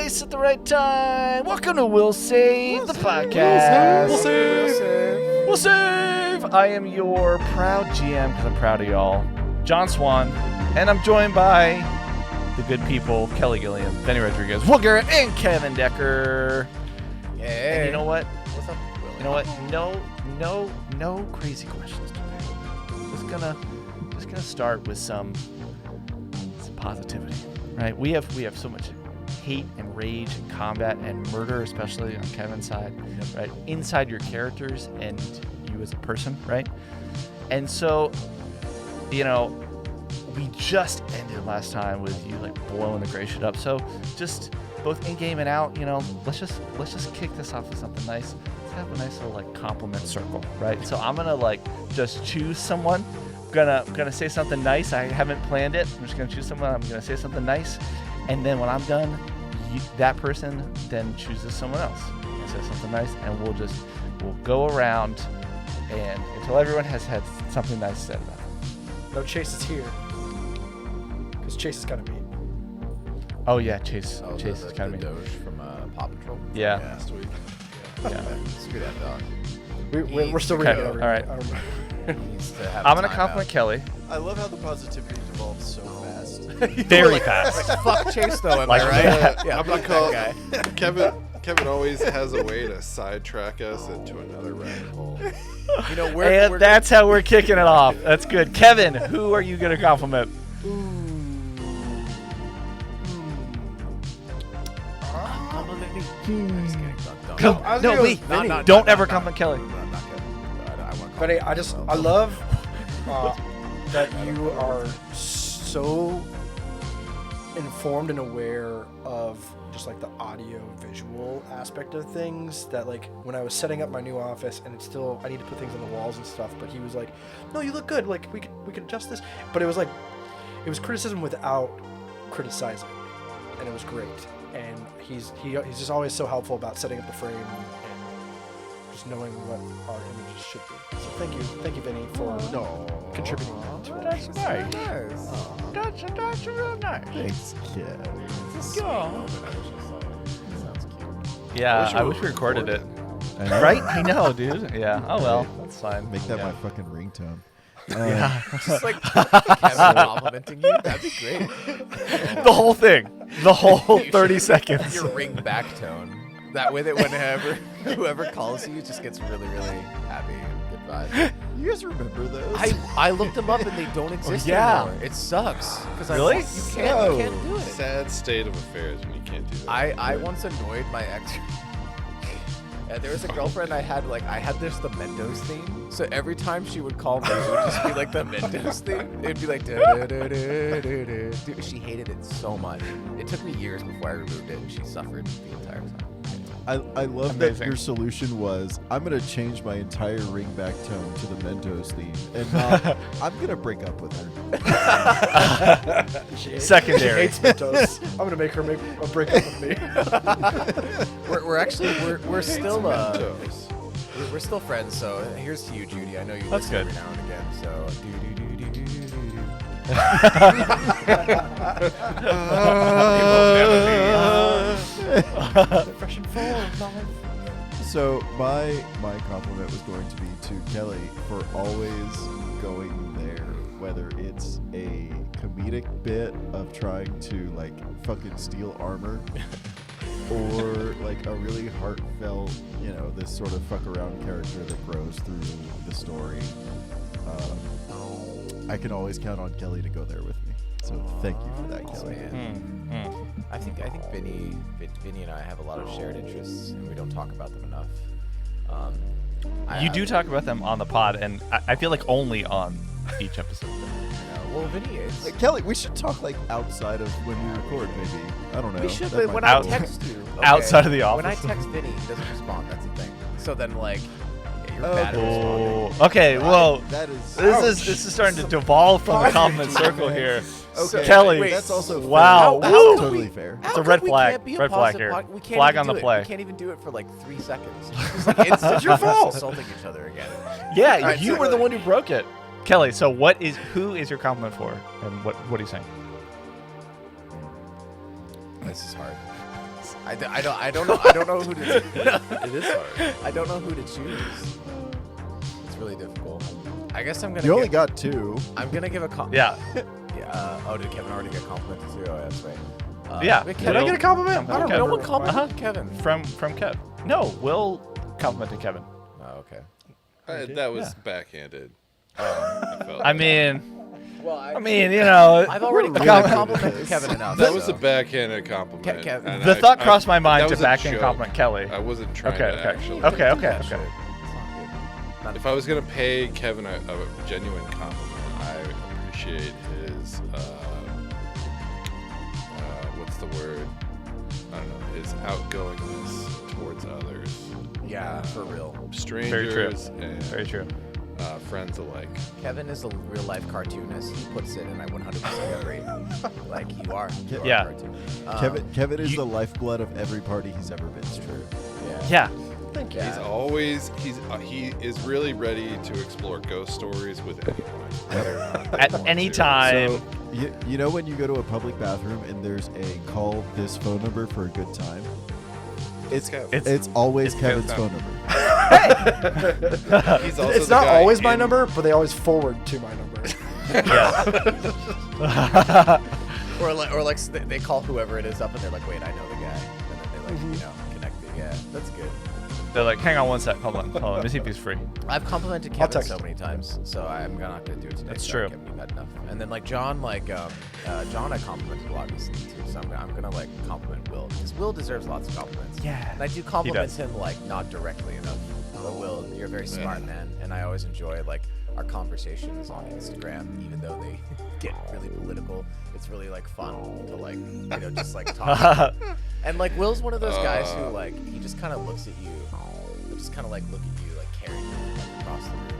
place at the right time. Welcome to We'll Save, the podcast. We'll Save. I am your proud GM, because I'm proud of y'all, John Swan, and I'm joined by the good people, Kelly Gilliam, Vinnie Rodriguez, Will Garrett, and Kevin Decker. Hey. And you know what? What's up, Will? You know what? No crazy questions today. Just gonna start with some positivity, right? We have so much hate and rage and combat and murder, especially on Kevin's side, right? Inside your characters and you as a person, right? And so, we just ended last time with you like blowing the gray shit up. So just both in game and out, let's just kick this off with something nice. Let's have a nice little like compliment circle, right? So I'm gonna just choose someone. Gonna say something nice. I haven't planned it. I'm just gonna choose someone. I'm gonna say something nice, and then when I'm done, that person then chooses someone else. Say something nice, and we'll go around and until everyone has had something nice said about it. No, Chase is here because Chase is kind of mean. Oh yeah, Chase is kind of mean. Doge from Paw Patrol. Yeah. Sweet. Yeah. Screw that dog. We're still reading it. All right. I'm gonna compliment Kelly. I love how the positivity devolves so fast. Very fast. Fuck Chase though, am Like I right? that. Yeah, I'm fuck gonna that guy. Kevin always has a way to sidetrack us into another rabbit hole. And that's how we're kicking it off. That's good. Kevin, who are you gonna compliment? Don't ever compliment Kelly. But I love that you are so informed and aware of just like the audio visual aspect of things that like when I was setting up my new office and I need to put things on the walls and stuff, but he was like, no, you look good, like we could adjust this, but it was criticism without criticizing, and it was great. And he's just always so helpful about setting up the frame and just knowing what our images should be. So thank you, Vinnie, for contributing that to That's nice. That's real nice. Thanks, kid. Yeah, I wish we recorded it. I know. Right? I know, dude. Yeah. Oh well, that's fine. Make that my fucking ringtone. Yeah. Just like Kevin complimenting you, that'd be great. The whole thing. The whole 30 seconds. Your ring back tone. That way that whoever calls you just gets really, really happy and good vibes. You guys remember those? I looked them up and they don't exist Yeah. anymore. It sucks. Really? You can't do it. Sad state of affairs when you can't do that. I once annoyed my ex. There was a girlfriend I had this the Mentos theme. So every time she would call me, it would just be like the Mentos theme. It'd be like dude, she hated it so much. It took me years before I removed it, and she suffered the entire time. I love Amazing. that your solution was, I'm going to change my entire ringback tone to the Mentos theme. And not, I'm going to break up with her. Secondary. She hates Mentos. I'm gonna make her make a breakup with me. We're still Mentos. we're still friends. So here's to you, Judy. I know you That's listen good. every now and again. So Fresh and full of life. So my compliment was going to be to Kelly for always going there, whether it's a comedic bit of trying to like fucking steal armor or like a really heartfelt, this sort of fuck around character that grows through the story. I can always count on Kelly to go there with me. So thank you for that, Kelly. I think Vinnie and I have a lot of shared interests, and we don't talk about them enough. You do talk about them on the pod, and I feel like only on each episode. Well, Vinnie is. Like, Kelly, we should talk like outside of when we record, maybe. I don't know. We should, That but might when be I cool. text you, Outside of the office. When I text Vinnie, he doesn't respond. That's the thing. So then, you're bad at responding. Okay, well, That is. this is starting to devolve from the compliment circle here. Okay. Kelly, wait, That's also fair. wow. That's Woo! totally fair. It's a red flag. We Red flag here. We can't Flag even on the do it. play. We can't even do it for 3 seconds. It's your fault. Insulting each other again. Yeah, Alright, you so were the one who broke it. Kelly, so who is your compliment for? And what are you saying? This is hard. questions. I don't know who to. It is hard. I don't know who to choose. It's really difficult. I guess I'm gonna. You only got 2. I'm gonna give a Yeah. Yeah. Oh, did Kevin already get complimented too? Oh, that's right. Yeah. Wait, Did Kevin, I get a compliment? I don't Kevin. no remember. one complimented Kevin. From Kev. No, Will complimented Kevin. Oh, okay. That was backhanded. I felt. I mean, Well, I mean, you know, I've already Really? complimented Kevin enough. that was so. a backhanded compliment. Kev- and the thought I- crossed my mind that to was a backhand joke. compliment Kelly. I wasn't trying Okay, to okay. actually. Okay, Don't do okay, that okay. shit. It's not good. If I was gonna pay Kevin a genuine compliment, I appreciate his what's the word? I don't know, his outgoingness towards others. Yeah, for real. Strangers and Very true. friends alike. Kevin is a real life cartoonist. He puts it, and I 100% agree. Like you are. You are Yeah. a cartoon. Kevin is the lifeblood of every party he's ever been to. Yeah. Yeah. Thank you. Yeah. He is really ready to explore ghost stories with anyone. whether or not they At want any to. time. So, you know when you go to a public bathroom and there's a call this phone number for a good time? It's Kev. it's always it's Kevin's Kev's phone number. He's also It's the not guy always my in- number, but they always forward to my number. Yeah. Or like they call whoever it is up, and they're like, "Wait, I know the guy," and then they like connect it. Yeah, that's good. They're like, hang on one sec. Hold on. Let me see if he's free. I've complimented I'll Kevin text so him. many times, so I'm not gonna do it today. That's Sorry, true. Kevin, you've had enough. And then like John, John, I complimented a lot recently too, so I'm gonna like compliment Will because Will deserves lots of compliments. Yeah. And I do compliment does. him like not directly enough. But Will, you're a very smart man, and I always enjoy like our conversations on Instagram, even though they get really political. It's really like fun to like just like talk. And like Will's one of those guys who like he just kind of looks at you, he'll just kind of like look at you like carrying you like, across the room,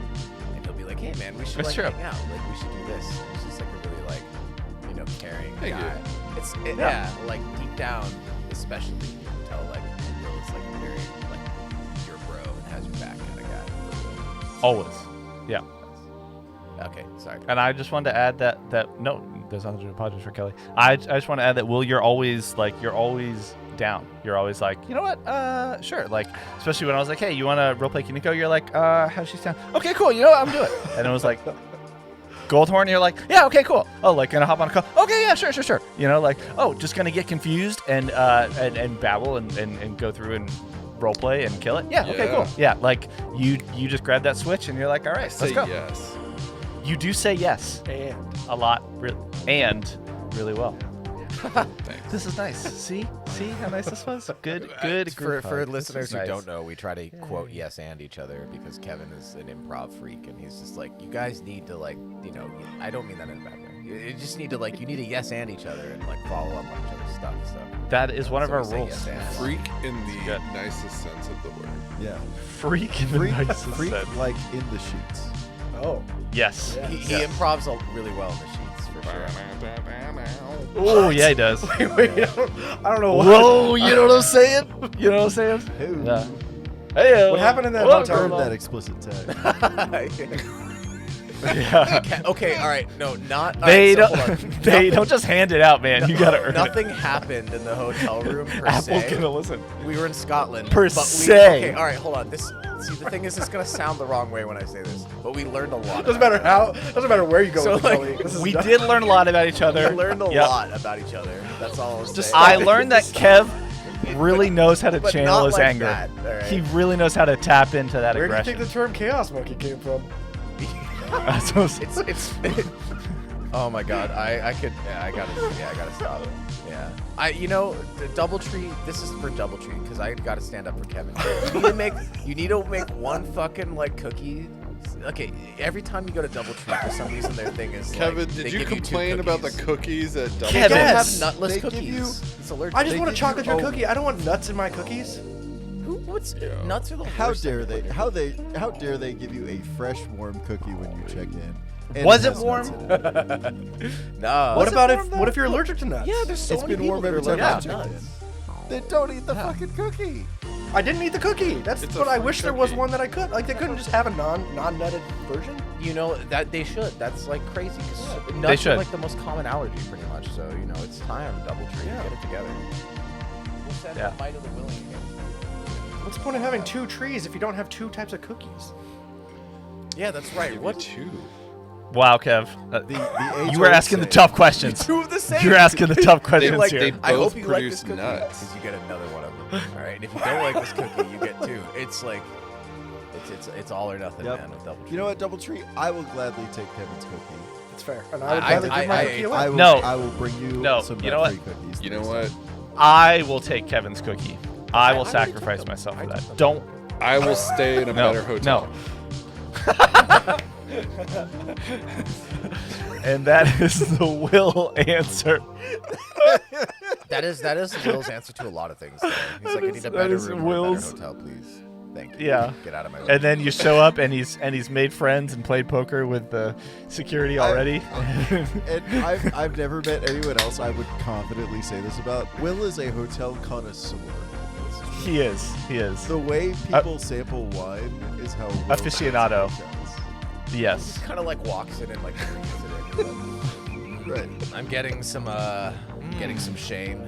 and he'll be like, "Hey man, we should That's like true. hang out. Like we should do this." It's just like a really like caring Hey, guy. good. Yeah, like deep down, especially you can tell like Will is like very like your bro and has your back kind of guy. For real. Always. Yeah. Okay, sorry. And I just wanted to add that no, there's nothing to apologize for Kelly. I just want to add that Will, you're always down. You're always like, you know what? Sure. Like, especially when I was like, hey, you want to roleplay Kiniko? You're like, how's she sound? Okay, cool. You know what? I'm doing it. And it was like, Goldhorn, you're like, yeah, okay, cool. Oh, like, gonna hop on a call? Okay, yeah, sure. You know, like, oh, just gonna get confused and babble and go through and roleplay and kill it? Yeah, okay, Yeah. cool. Yeah, like, you just grab that switch and you're like, all right, Say let's go. yes. You do say yes And a lot and really well. Thanks. This is nice. See how nice this was? Good For group hug. listeners This is who nice. don't know, we try to quote yes and each other because Kevin is an improv freak and he's just like, you guys need to like, I don't mean that in a bad way. You just need to like, you need to yes and each other and like follow up on each other's stuff. So That is one of So our we say rules. yes and. Freak in the Good. nicest sense of the word. Yeah. Freak in the Freak, nicest freak sense. like in the sheets. oh, Yes. Yeah. He Yes. improvs really well in the sheets for sure. Oh yeah, he does. wait, I don't know what. Whoa, you know what I'm saying? You know what I'm saying? Who Yeah. Hey. What happened in that whoa, hotel heard room? that explicit tag? Yeah. Okay, all right, no, not. They all right, so don't. hold on. They don't just hand it out, man. You gotta earn Nothing happened in the hotel room per it. Apple's se. gonna listen. We were in Scotland. Per but we, se. Okay, all right, hold on. See, the thing is, it's gonna sound the wrong way when I say this, but we learned a lot. Doesn't about matter how. Doesn't matter where you go So, with it, like, Kelly. This is We done. did learn a lot about each other. We learned a Yep. lot about each other. That's all I was saying. I learned that Kev really knows how to But channel not his like anger. that, all right? He really knows how to tap into that Where do you aggression. think the term chaos monkey came from? That's what I'm it's. Oh my God, I gotta stop. Yeah, DoubleTree. This is for DoubleTree because I gotta stand up for Kevin. You need to make one fucking like cookie. Okay, every time you go to DoubleTree, for some reason their thing is Kevin, like, they did you give two complain about the cookies. cookies at Double Kevin. They don't have Yes. nutless They give cookies. you- It's allergic. I just They want a give chocolate you- chip cookie. I don't want nuts in my cookies. What's Yeah. nuts are the How worst dare thing they? to How dare they give you a fresh, warm cookie when you check in? And Was it has warm? nuts in it. put. No. What it about warm, what if you're allergic to nuts? Yeah, there's so It's many been people warm every that are time I've allergic to checked nuts. in. Then don't eat the fucking cookie. I didn't eat the cookie. That's It's a what I free wish there was cookie. one that I could. Like they couldn't just have a non-nutted version. You know that they should. That's like crazy. 'Cause They nuts should. are like the most common allergy, pretty much. So it's time DoubleTree. Yeah. Get it together. said Yeah. Might of the Willing again. What's the point of having 2 trees if you don't have 2 types of cookies? Yeah, that's right. Give me What? 2. Wow, Kev. The You were asking the tough questions. Two of the same. You're asking the tough questions like, here. they I hope both you like this produce cookie nuts. because you get another one of them. All right, and if you don't like this cookie, you get 2. It's like, it's all or nothing, Yep. man. With Double Tree. You know what, Doubletree? I will gladly take Kevin's cookie. That's fair. And I would gladly give my cookie away. I will, No. I will bring you No, some you know what? nut-free cookies. You know next what? I will take Kevin's cookie. I will already sacrifice took them. myself I for took that. them. Don't. I will stay in a No. better hotel. No. And that is the Will answer. That is Will's answer to a lot of things. Though. He's like, I need a that better is room or a Will's- better hotel, please. Thank you. Yeah. Get out of my room. And then you show up and he's made friends and played poker with the security already. And I've never met anyone else I would confidently say this about. Will is a hotel connoisseur. He is. The way people sample wine is how Will Aficionado. samples hotels. Yes. Just kind of like walks in and like drinks it in. Right. I'm getting some shame.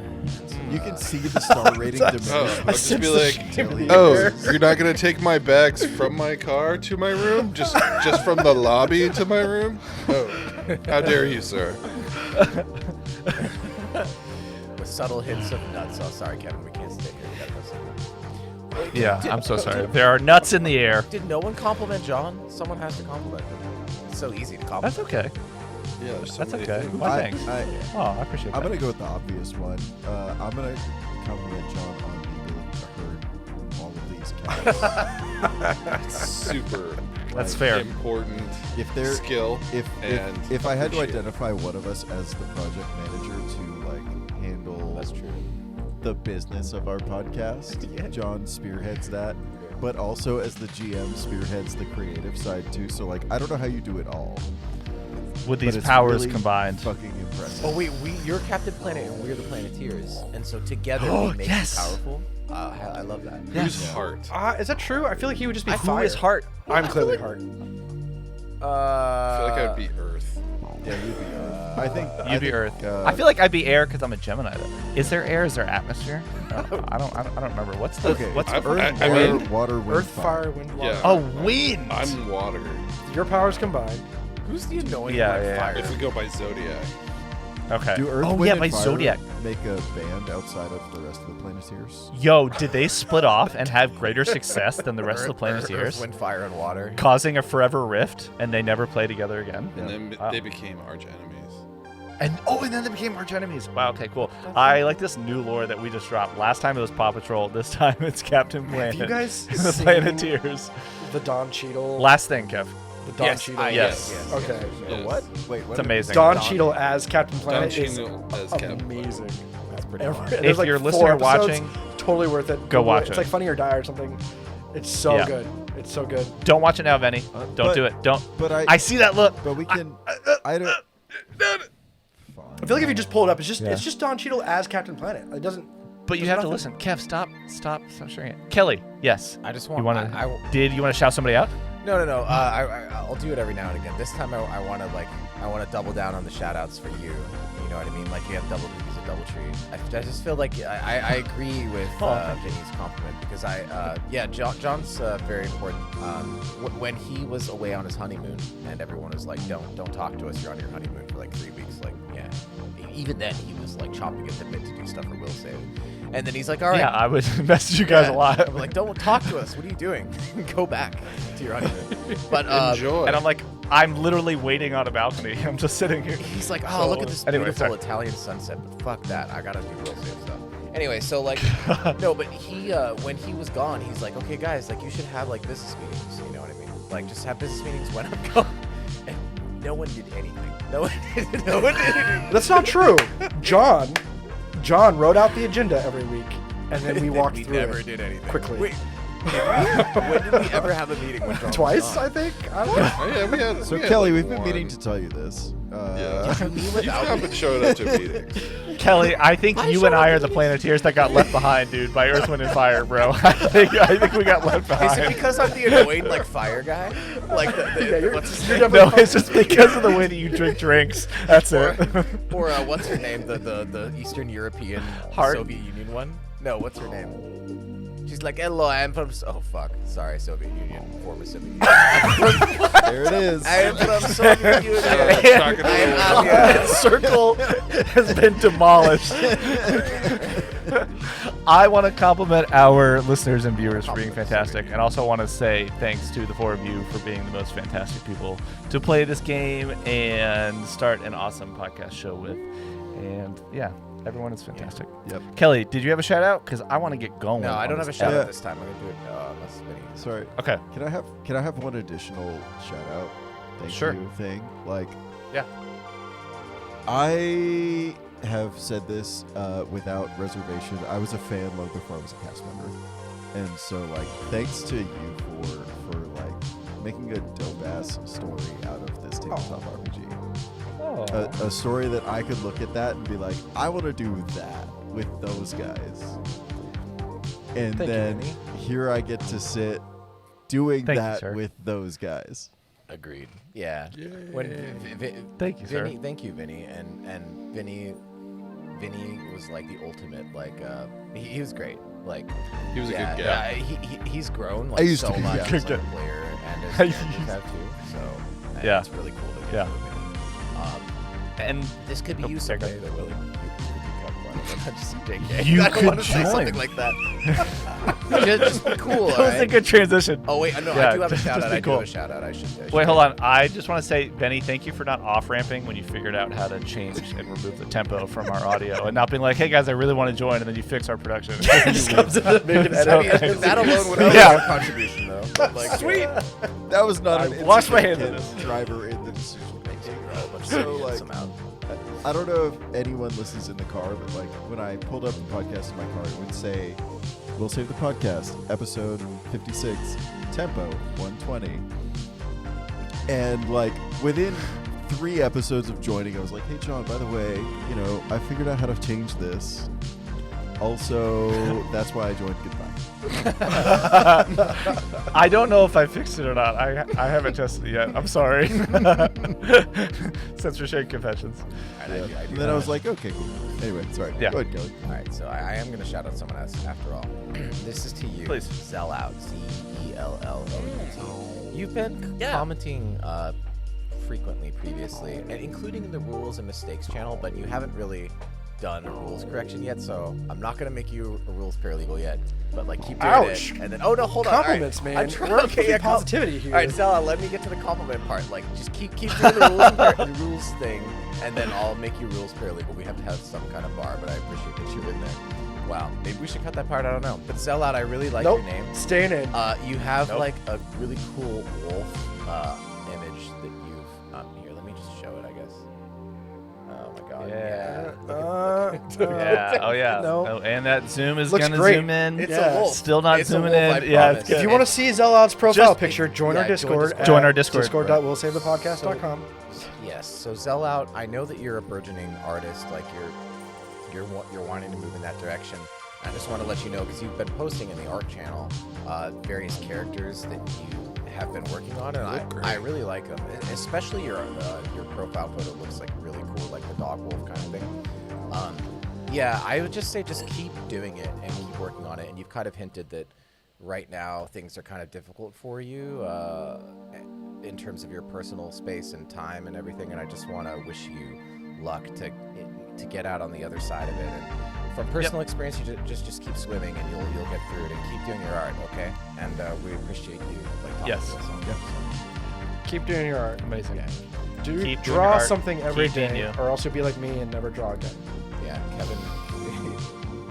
You can see the star rating diminish. Oh, I'll with just be the like, jelly. oh, you're not gonna take my bags from my car to my room, just from the lobby to my room? Oh, how dare you, sir? With subtle hints of nuts. Oh, sorry, Kevin, we can't stay here. We gotta go somewhere. Yeah, I'm so sorry. There are nuts in the air. Did no one compliment John? Someone has to compliment him. It's so easy to compliment. That's okay. Yeah, there's so That's many okay. things. Why, thanks. I- Oh, I appreciate I'm that. gonna go with the obvious one. I'm gonna compliment John on the ability to herd all of these cats. Super That's fair. important If there, skill. and if I had to appreciate. identify one of us as the project manager to like handle That's true. the business of our podcast, John spearheads that, but also as the GM spearheads the creative side too. So like I don't know how you do it all. With but these it's powers really combined. fucking impressive. Oh wait, you're Captain Planet and we're the Planeteers, and so together Oh, we make yes. you powerful. I love that. Who's heart? Is that true? I feel like he would just be Who fire. is Heart? I'm clearly Heart. I feel like I'd be Earth. Yeah, you'd be. I think You'd be think, Earth. I feel like I'd be air because I'm a Gemini. Though. Is there air? Is there atmosphere? I don't remember. What's the Okay. what's I've- Earth? I water, mean- water, wind, Earth, fire, wind, water. Yeah. Oh, wind. I'm water. Your powers combined. Who's the annoying Yeah, like yeah, yeah. fire? If we go by zodiac, Okay. Do Earth, oh Wind, yeah, and my Fire Zodiac. make a band outside of the rest of the Planeteers? Yo, did they split off and have greater success than the rest of the Planeteers, Earth, wind, fire, and water. causing a forever rift, and they never play together again? and then Wow. they became arch enemies. And then they became arch enemies. Wow. Okay. Cool. I like this new lore that we just dropped. Last time it was Paw Patrol. This time it's Captain Planet. Have you guys and the seen Planeteers. the Don Cheadle? Last thing, Kev. the Don Yes, Cheadle. Yes. Okay. Yes. What? Wait, what? It's amazing. Don Cheadle as Captain Don Planet is Cheadle as Captain amazing. That's pretty Every- fun. there's If like you're 4 listener episodes, watching, totally worth it. go Google watch It's it. like Funny or Die or something. It's so Yeah. good. It's so good. Don't watch it now, Vinny. Don't but- do it. Don't. But I see that look. But we can. I don't. I feel like if you just pull it up, it's just Yeah. it's just Don Cheadle as Captain Planet. It doesn't. But you there's have to nothing- listen. Kev, stop sharing it. Kelly, yes. I just You want. want I, to? You want to shout somebody out? No. I'll do it every now and again. This time I want to double down on the shout outs for you. You know what I mean? Like you have double cookies and double tree. I just feel like I agree with Vinny's compliment because John's very important. When he was away on his honeymoon and everyone was like, don't talk to us. You're on your honeymoon for like 3 weeks. Like even then he was like chomping at the bit to do stuff for Will Save. And then he's like, all right. Yeah, I would message you guys a lot. I'm like, don't talk to us. What are you doing? Go back to your honeymoon. But Enjoy. And I'm like, I'm literally waiting on a balcony. I'm just sitting here. he's like, oh, look at this Anyway, beautiful sorry. Italian sunset. But fuck that. I gotta do Will Save stuff. Anyway, so like, no, but he when he was gone, he's like, okay, guys, like you should have like business meetings. You know what I mean? Like just have business meetings when I'm gone. And no one did anything. No one did. No one did anything. That's not true. John wrote out the agenda every week, and then we walked we through never it did anything. quickly. Wait, when did we ever have a meeting when John was Twice, gone? I think. I don't know. Oh, yeah, we had. So we had, Kelly, like, we've been one. meaning to tell you this. Yeah. Did you meet You without me? haven't showed up to meetings. Kelly, I think I you showed and I up are to the these. Planeteers that got left behind, dude, by Earth, Wind, and Fire, bro. I think we got left Is it behind. because I'm the annoying like fire guy? Like what's his name? No, it's just because of the way that you drink drinks. That's it. Or what's her name? The Eastern European Heart. Soviet Union one. No, what's her name? She's like, hello, I'm from... Oh, fuck. Sorry, Soviet Union. Former Soviet Union. There it is. I am from Soviet Union. Talking to I am the Anya. Circle has been demolished. I want to compliment our listeners and viewers for being fantastic, and also want to say thanks to the four of you for being the most fantastic people to play this game and start an awesome podcast show with. And yeah, everyone is fantastic. Yep. Kelly, did you have a shout out? Because I want to get going. No, I don't have a this shout Yeah. out this time. I'm going to do it unless Vinnie. Sorry. Okay. Can I have one additional shout out? Thank Sure. you thing. Like, Yeah. I have said this without reservation. I was a fan long before I was a cast member, and so like thanks to you for like making a dope ass story out of this tabletop RPG. Oh. A story that I could look at that and be like, I want to do that with those guys. And Thank you, then Vinnie. here I get to sit doing Thank you, that sir. with those guys. Agreed. Yeah. Thank you, sir. Vinnie, thank you, Vinnie. And Vinnie was like the ultimate. Like, he was great. Like, He was a yeah, good guy. yeah, he's grown I like used so to be, much yeah. as like, a player, and as you have too. So Yeah. it's really cool to get Yeah. to know Vinnie. And This could be Oh, you sorry, go someday. That Willie. Just JK. You I don't could want to say join. something like that. just be cool. that was a good transition. Oh wait, no, Yeah, I do have a just shout out. be I do cool. have a shout out. I should. Wait, hold on. I just want to say, Benny, thank you for not off-ramping when you figured out how to change and remove the tempo from our audio and not being like, hey, guys, I really want to join, and then you fix our production. Just comes in to make an So- I edit. mean, that alone would have Yeah. a contribution, though. But like, Sweet. That was not I an wash my hands in insignificant this. driver in the decision making. So like, some out. I don't know if anyone listens in the car, but like when I pulled up the podcast in my car, it would say, "We'll save the podcast, episode 56, tempo 120." And like within 3 episodes of joining, I was like, "Hey John, by the way, you know, I figured out how to change this. Also, that's why I joined. Goodbye." I don't know if I fixed it or not. I haven't tested it yet. I'm sorry. Censorship confessions. I do And then I was like, "Okay, cool." Anyway, sorry. Yeah. Go ahead, Kelly. all right, so I am going to shout out someone else after all. This is to you. Please. Zellout. Zellout. You've been commenting frequently previously, and including in the rules and mistakes channel, but you haven't really done a rules correction yet, so I'm not gonna make you a rules paralegal yet. But like keep doing Ouch. it, and then no, hold on. Compliments, all right. man. I'm trying, We're okay, yeah, positivity here. All right, Zella, let me get to the compliment part. Like just keep doing the rules, the rules thing, and then I'll make you rules paralegal. We have to have some kind of bar, but I appreciate that you're in there. Wow, maybe we should cut that part. I don't know. But Zellout, I really like Nope. your name. Staying in. You have Nope. like a really cool wolf image that you've. Here, let me just show it. I guess. Oh my God. Yeah. Yeah. Oh, yeah. No. Oh, and that zoom is Looks going to great. zoom in. It's Yeah. a wolf. Still not It's a zooming wolf, in. I Yeah, promise. it's good. If you want to see Zellout's profile Just- picture, join our yeah, join Discord. Discord. Join our Discord. Discord.willsavethepodcast.com. Yes. So Zellout, I know that you're a burgeoning artist. Like you're wanting to move in that direction. I just want to let you know because you've been posting in the art channel various characters that you have been working on, and I really like them. Especially your profile photo looks like really cool, like the dog wolf kind of thing. Yeah, I would just say just keep doing it and keep working on it. And you've kind of hinted that right now things are kind of difficult for you in terms of your personal space and time and everything. And I just want to wish you luck to get out on the other side of it. And from personal experience, you just keep swimming and you'll get through it. And keep doing your art, okay? And we appreciate you like talking Yes. to us on Keep doing your art. Amazing. Yeah. Do Keep doing your draw art. something every Keep being day, you. or else you'll be like me and never draw again. Yeah, Kevin.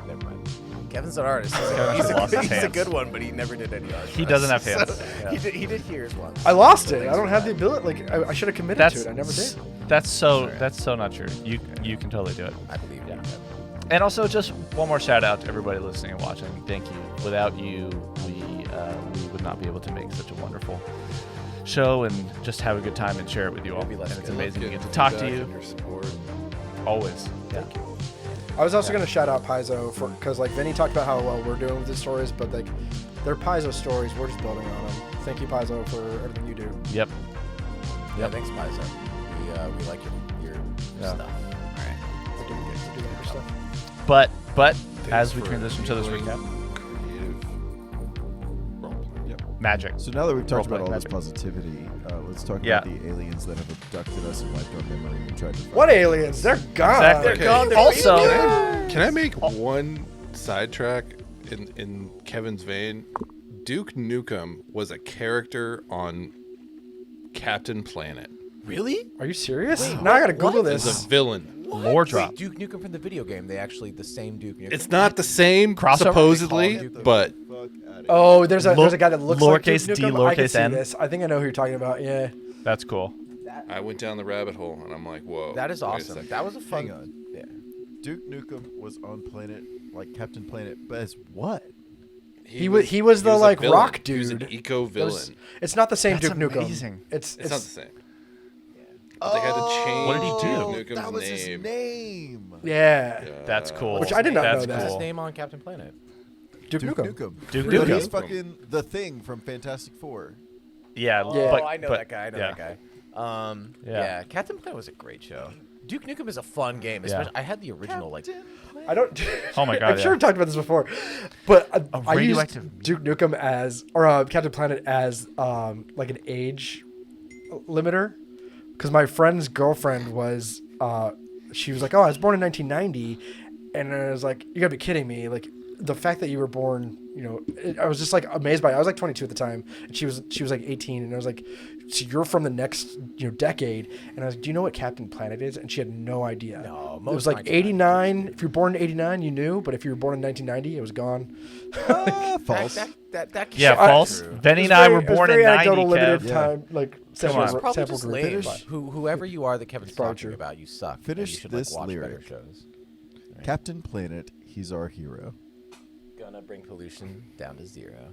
Never mind. Kevin's an artist. Kevin He's, lost his he's a hands. good one, but he never did any art. He for doesn't us. have hands. So Yeah. he did Heerz once. I lost So it. thanks I don't for have the that. ability. Like I should have committed That's to it. I never did. That's so not true. You can totally do it. I believe Yeah. you, Kevin. And also, just one more shout out to everybody listening and watching. Thank you. Without you, we would not be able to make such a wonderful show and just have a good time and share it with you all. Maybe less And it's good. amazing to Getting get to talk to feedback you and your support. always. Yeah. I was also going to shout out Paizo because like Vinnie talked about how well we're doing with his stories, but like they're Paizo stories. We're just building on them. Thank you, Paizo, for everything you do. Yep. Yeah, thanks, Paizo. We like your Yeah. stuff. All right. We're doing good. We're doing good stuff. But as we for transition to this enabling recap. creative role-playing. Yep. Magic. So now that we've talked about Role-playing all this magic. positivity, let's talk Yeah. about the aliens that have abducted us and wiped our memory and tried to. What aliens? They're gone. Exactly. Okay. gone, they're Also, Can I make one sidetrack in Kevin's vein? Duke Nukem was a character on Captain Planet. Really? Are you serious? Wait, Now I gotta Google what? As this. a villain. lore drop. Wait, Duke Nukem from the video game. They actually the same Duke Nukem. It's not the same, Crossover? supposedly, They call him but Oh, there's a guy that looks like Lowercase Duke d, Nukem. I can lowercase see n. this. I think I know who you're talking about. Yeah. That's cool. I went down the rabbit hole and I'm like, whoa. That is wait a awesome. second. That was a fun. Hang on. Yeah. Duke Nukem was on planet, like Captain Planet, but as what? He was the a like villain. rock He was an dude. eco-villain. It's not the same That's Duke Nukem. amazing. It's It's not the same. But they had to change What did he do? Duke Nukem's That was name. his name. yeah. That's cool. Which I did not That's know What's that. his name on Captain Planet? Duke Nukem. Duke But Nukem. he's fucking the Thing from Fantastic Four. Yeah. Oh, but, I know but- that guy. I know yeah. that guy. Yeah. Yeah. Captain Planet was a great show. Duke Nukem is a fun game. Especially, I had the original like. I don't. Oh my God, I'm sure yeah. we talked about this before, but I used radioactive- Duke Nukem as or Captain Planet as like an age limiter, because my friend's girlfriend was she was like, oh, I was born in 1990, and I was like, you gotta be kidding me, like the fact that you were born, you know, I was just like amazed by it. I was like 22 at the time, and she was like 18, and I was like, so you're from the next decade, and I was like, do you know what Captain Planet is? And she had no idea. No, It most was like 1990s 89. If you were born in 89, you knew, but if you were born in 1990, it was gone. False. That can't Yeah, be false. true. Vinnie It and I very- were it was born in very 90, anecdotal, limited Kev. Yeah. time, like sample, on. It's probably sample just group. lame. but- Whoever you are that Kevin's probably talking true. about, you suck. and Finish you should, this like, watch better lyric. shows. Captain Planet, he's our hero. Gonna bring pollution down to zero.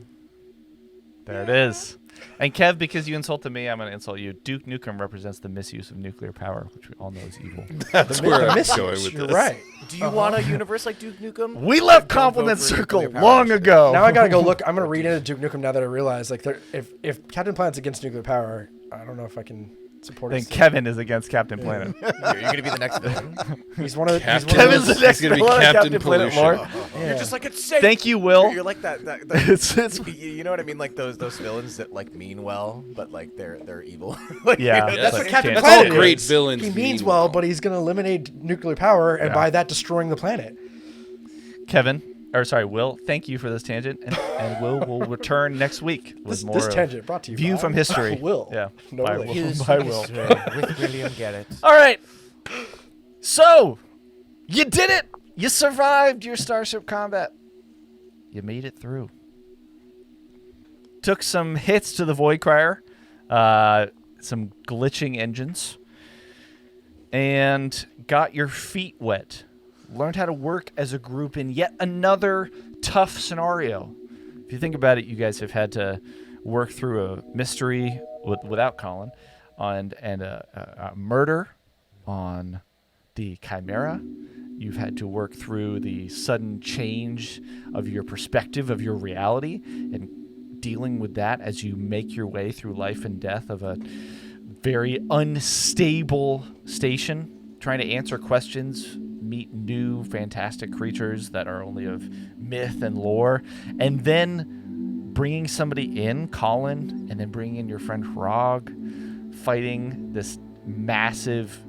There it is. And Kev, because you insulted me, I'm going to insult you. Duke Nukem represents the misuse of nuclear power, which we all know is evil. That's where The I'm misuse, going with you're this. right. Do you want a universe like Duke Nukem? We left Don't vote Compliment for Circle nuclear power long initiative. ago. Now I gotta go look. I'm gonna read into Duke Nukem now that I realize, like, if Captain Planet's against nuclear power, I don't know if I can support Then it. Kevin is against Captain Planet. You're gonna be the next villain. He's one of Captain- he's one of Kevin's those- the next He's gonna be villain of Captain Captain Planet Pollution. lore. yeah. You're just like it's safe. Thank you, Will. You're like that. It's You know what I mean? Like those villains that like mean well, but like they're evil. Like, Yeah. you know, That's what like Captain can't- Planet That's all great is. villains. He means mean well, but he's gonna eliminate nuclear power and Yeah. by that destroying the planet. Will, thank you for this tangent, and will return next week with This more of tangent brought to you View by from History. Will. Yeah, No by relation. Will. By Will. with William Garrett. All right. So, you did it. You survived your Starship combat. You made it through. Took some hits to the Void Crier, some glitching engines, and got your feet wet. Learned how to work as a group in yet another tough scenario. If you think about it, you guys have had to work through a mystery without Colin, and a murder on the Chimera. You've had to work through the sudden change of your perspective of your reality and dealing with that as you make your way through life and death of a very unstable station, trying to answer questions, meet new fantastic creatures that are only of myth and lore, and then bringing somebody in, Colin, and then bringing in your friend Hrog, fighting this massive,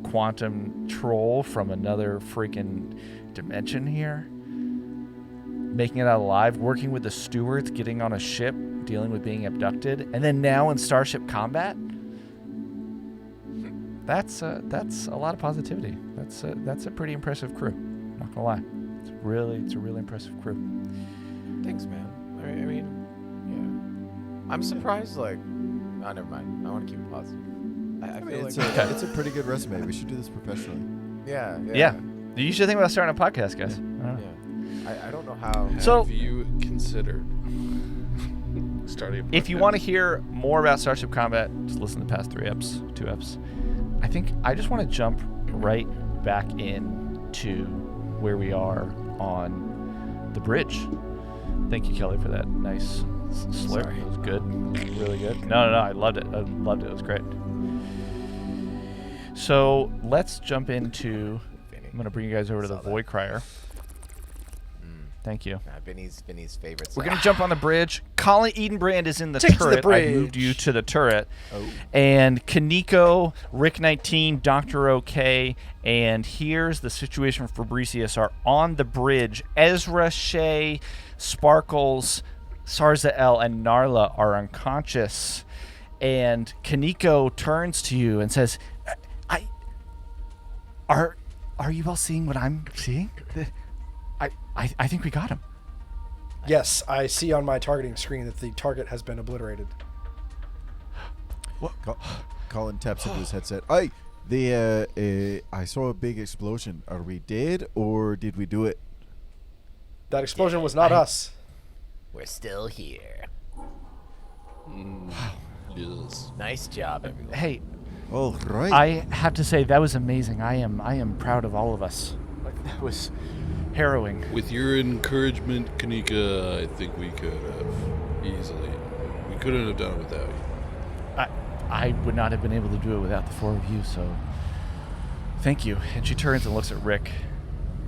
quantum troll from another freaking dimension here, making it out alive, working with the stewards, getting on a ship, dealing with being abducted, and then now in Starship combat. That's a lot of positivity. That's a pretty impressive crew. Not gonna lie, it's a really impressive crew. Thanks, man. I mean, yeah. I'm surprised. Like, oh, never mind. I want to keep it positive. I feel It's like, it's a pretty good resume. We should do this professionally. yeah. Yeah, you should think about starting a podcast, guys. I don't know how. So- Have you considered starting a podcast? If you want to hear more about Starship Combat, just listen to the past 2 eps. I think I just want to jump right back in to where we are on the bridge. Thank you, Kelly, for that nice slurp. Sorry. It was good. Really good. No, I loved it. It was great. So let's jump into... I'm going to bring you guys over to the Void Crier. Thank you. Vinnie's favorite. We're gonna jump on the bridge. Colin Edenbrand is in the Take to the turret. I moved bridge. you to the turret. Oh. And Kaneko, Rick 19, Dr. OK, and here's the situation for Fabricius are on the bridge. Ezra, Shay, Sparkles, Sarzael, and Narla are unconscious. And Kaneko turns to you and says, Are you all seeing what I'm seeing? I think we got him. Yes, I see on my targeting screen that the target has been obliterated. Colin taps into his headset. I saw a big explosion. Are we dead or did we do it? That explosion was not us. We're still here. Yes. Nice job, everyone. Hey, All right. I have to say that was amazing. I am proud of all of us. Like that was harrowing. With your encouragement, Kanika, I think we could have easily. We couldn't have done it without you. I would not have been able to do it without the four of you, so thank you. And she turns and looks at Rick,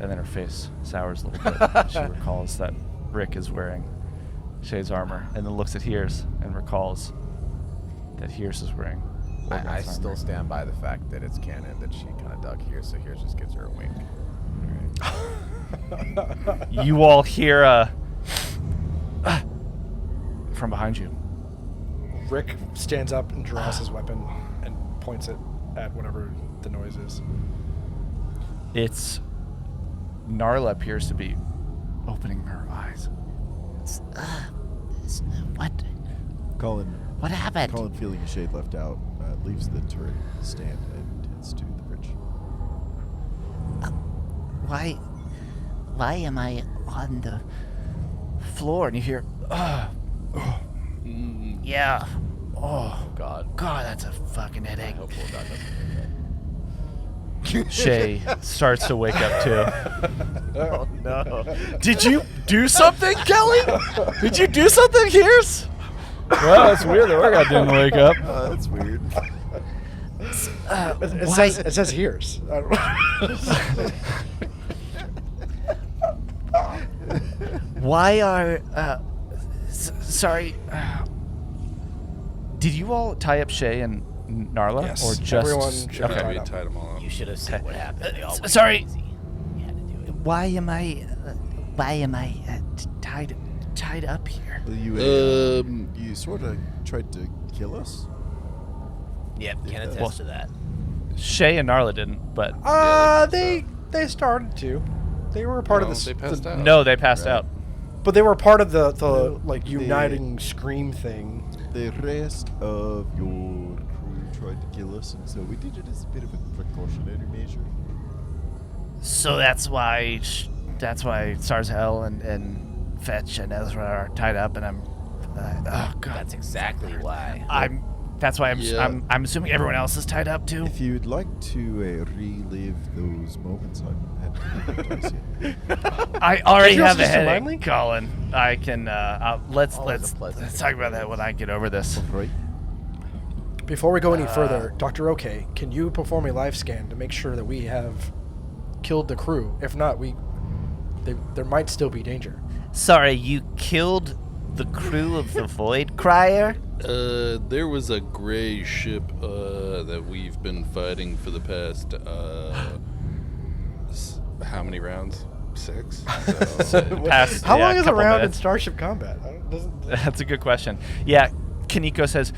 and then her face sours a little bit. She recalls that Rick is wearing Shay's armor, and then looks at Heerz and recalls that Heerz is wearing I Orgon's still armor. stand by the fact that it's canon that she kind of dug here, so here just gives her a wink. You all hear from behind you. Rick stands up and draws his weapon and points it at whatever the noise is. It's Narla appears to be opening her eyes. What? Colin, What happened? Colin, feeling a shade left out, leaves the turret stand and heads to the bridge. Why am I on the Floor, and you hear, Yeah. Oh, God. God, that's a fucking I headache. hope Lord God doesn't Shay starts to wake up too. Oh, no. Did you do something, Kelly? Did you do something, Heerz? Well, that's weird that Orgon didn't wake up. That's weird. It says Heerz. I don't Why are sorry. Did you all tie up Shay and Narla, Yes, or just everyone should be okay? tied We up. tied them all up. You should have seen what happened. They all went sorry. crazy. You had to do it. Why am I tied up here? Well, you sort of tried to kill us? Yep, can attest Well- to that. Shay and Narla didn't, but they started to. They were a part of No, this. they passed out. no, they passed Right. out. But they were part of the No, like they- uniting scream thing. The rest of your crew tried to kill us, and so we did it as a bit of a precautionary measure. So that's why Sarzel and Fetch and Ezra are tied up, and I'm oh god. That's exactly why. That's why Yeah. I'm assuming everyone else is tied up too. If you'd like to relive those moments, I'm happy to advise you. I already Did you have also a just remind headache, me? Colin. I can let's Always a pleasure. let's talk about that when I get over this. Right? Before we go any further, Dr. OK, can you perform a life scan to make sure that we have killed the crew? If not, there might still be danger. Sorry, you killed the crew of the Void Crier? There was a gray ship that we've been fighting for the past how many rounds? 6. So, Past, How yeah, long is a couple round in minutes. Starship Combat? Doesn't That's a good question. Yeah, Kaneko says,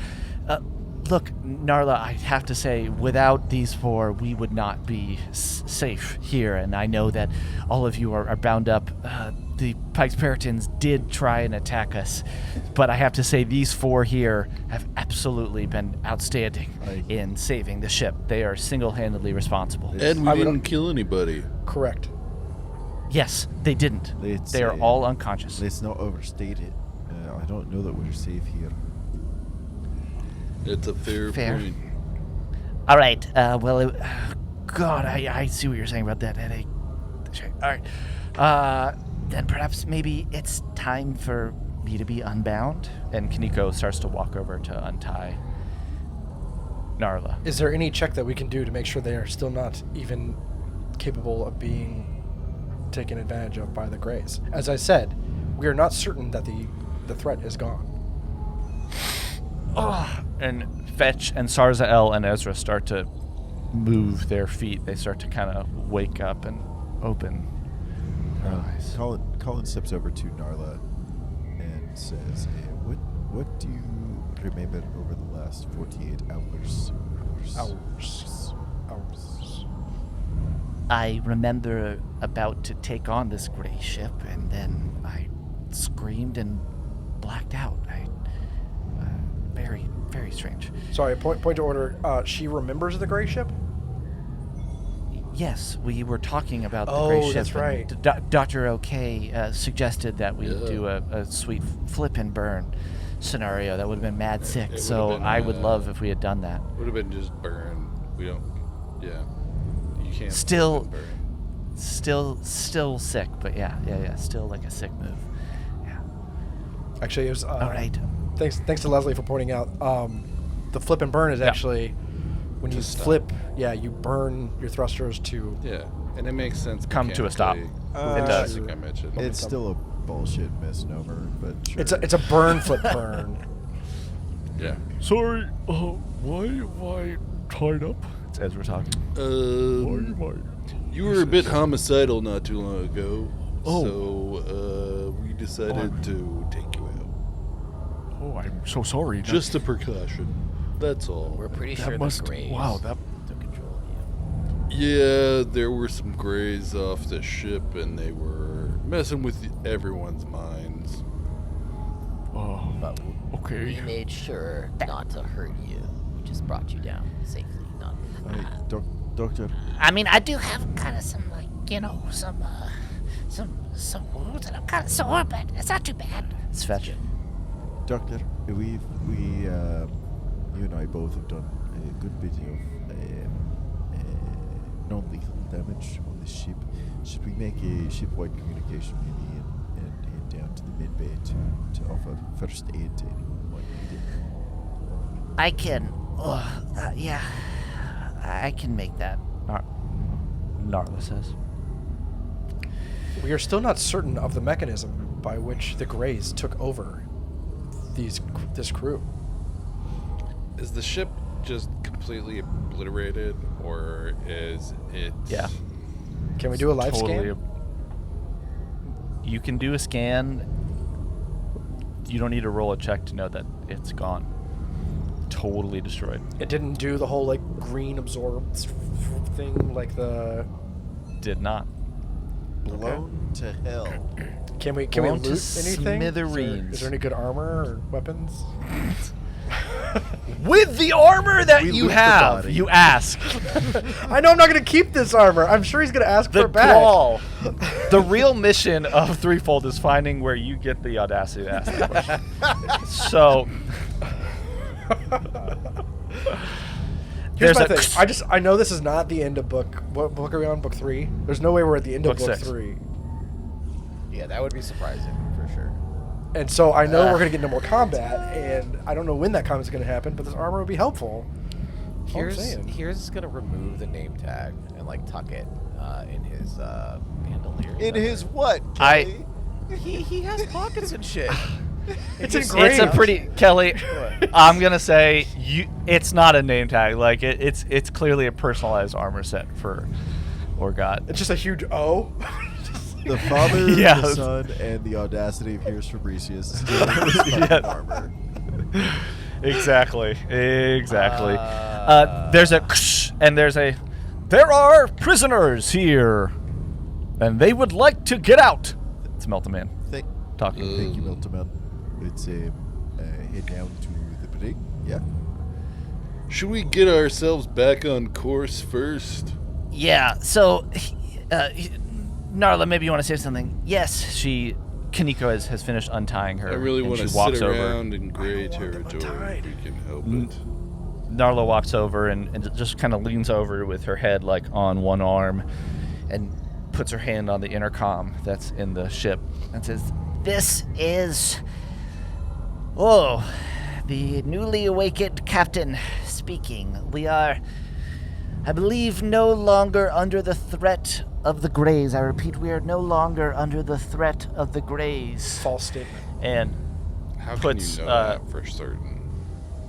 look, Narla, I have to say, without these four, we would not be safe here. And I know that all of you are bound up. The Pikes Peritons did try and attack us. But I have to say, these four here have absolutely been outstanding in saving the ship. They are single-handedly responsible. and we I would- didn't kill anybody. correct. Yes, they didn't. Let's, They are all unconscious. Let's not overstate it. I don't know that we're safe here. It's a fair Fair. point. All right. Well, God, I see what you're saying about that headache. All right. Then perhaps maybe it's time for me to be unbound. And Kaneko starts to walk over to untie Narla. Is there any check that we can do to make sure they are still not even capable of being taken advantage of by the Greys. As I said, we are not certain that the threat is gone. And Fetch and Sarzael and Ezra start to move their feet. They start to kind of wake up and open their eyes. Colin steps over to Narla and says, what do you remember over the last 48 hours? Hours. I remember about to take on this gray ship, and then I screamed and blacked out. Very, very strange. Sorry, point to order. She remembers the gray ship? Yes, we were talking about the gray ship. That's right. Dr. OK suggested that we do a sweet flip and burn scenario. That would have been mad sick. So been, I would love if we had done that. Would have been just burn. We don't. Yeah. You can't. Still burn. Still sick, but yeah. Still like a sick move. Yeah. Actually, it was. All right. Thanks to Leslie for pointing out. The flip and burn is actually when you Just stop. flip. Yeah, you burn your thrusters to. Yeah, and it makes sense. Come to a stop. mechanically. It does. I think I mentioned. It's still a bullshit misnomer, but sure. It's a burn flip burn. Yeah. Sorry, why am I tied up? It's Ezra talking. You were a bit homicidal not too long ago. Oh. So we decided to take you out. Oh, I'm so sorry. Just a precaution. That's all. We're pretty that sure must. the Greys Wow, that. took control of you. Yeah, there were some Greys off the ship, and they were messing with everyone's minds. Oh, But we okay. made sure not to hurt you. We just brought you down safely, not Hey, Doctor, I mean, I do have kind of some, like, some wounds, and I'm kind of sore, but it's not too bad. It's Fetch. Doctor, you and I both have done a good bit of non-lethal damage on this ship. Should we make a ship-wide communication maybe and head down to the mid-bay to offer first aid to anyone who might need it? I can. Yeah. I can make that. Narla says. We are still not certain of the mechanism by which the Greys took over this crew. Is the ship just completely obliterated, or is it? Yeah. Can we do a live scan? You can do a scan. You don't need to roll a check to know that it's gone. Totally destroyed. It didn't do the whole like green absorb thing like the. Did not. Blown to hell. Can we Blown loot to anything? smithereens. Is there any good armor or weapons? With the armor that We you loot the have, body. you ask. I know I'm not gonna keep this armor. I'm sure he's gonna ask for The it back. call. The real mission of Threefold is finding where you get the audacity to ask the question. So Here's there's my a thing. I know this is not the end of book. What book are we on? Book 3? There's no way we're at the end of Book book 6. 3. Yeah, that would be surprising for sure. And so I know we're gonna get into more combat, and I don't know when that combat's gonna happen. But this armor would be helpful. All I'm saying. Here's is gonna remove the name tag and like tuck it in his bandolier. In his what? I- Kelly? He has pockets and shit. It's it's engraved. a pretty Kelly. I'm gonna say it's not a name tag. Like it's clearly a personalized armor set for Orgot. It's just a huge O. The father, Yeah. the son, and the audacity of Heerz Fabricius is doing this fucking Yeah. armor. Exactly. There's a and there are prisoners here, and they would like to get out. It's Meltaman talking. Thank you, Miltaman. Let's head down to the brig. Yeah. Should we get ourselves back on course first? Yeah, so, Narla, maybe you want to say something? Yes, Kaneko has finished untying her. I really and want she to walks sit over. around in gray territory if we can help it. Narla walks over and just kind of leans over with her head like on one arm and puts her hand on the intercom that's in the ship and says, This is... the newly awakened captain speaking. We are, I believe, no longer under the threat of the Greys. I repeat, we are no longer under the threat of the Greys. False statement. And How puts, can you know that for certain?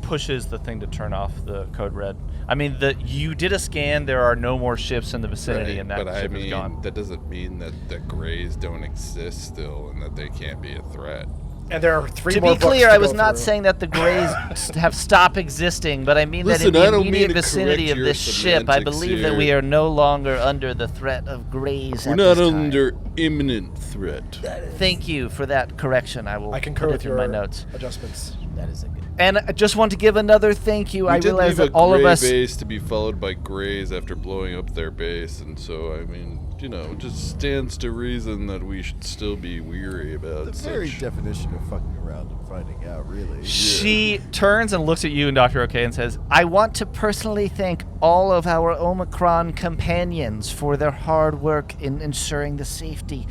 pushes the thing to turn off the code red. I mean, you did a scan. There are no more ships in the vicinity, Right, and that but I ship mean, is gone. that doesn't mean that the Greys don't exist still and that they can't be a threat. And there are 3 To more be books clear, to I go was not through. saying that the Greys have stopped existing, but I mean Listen, that I in the don't mean immediate to vicinity correct of your this ship, I semantics believe that here. we are no longer under the threat of Greys We're at not this time. under imminent threat. Thank you for that correction. I will I concur put it with through your my notes. adjustments. That is a good. And I just want to give another thank you. We I did realize leave that a all of Grey us. base to be followed by Greys after blowing up their base, and so I mean, you know, it just stands to reason that we should still be weary about The such. very definition of fucking around and finding out, really. She turns and looks at you and Dr. OK and says, I want to personally thank all of our Omicron companions for their hard work in ensuring the safety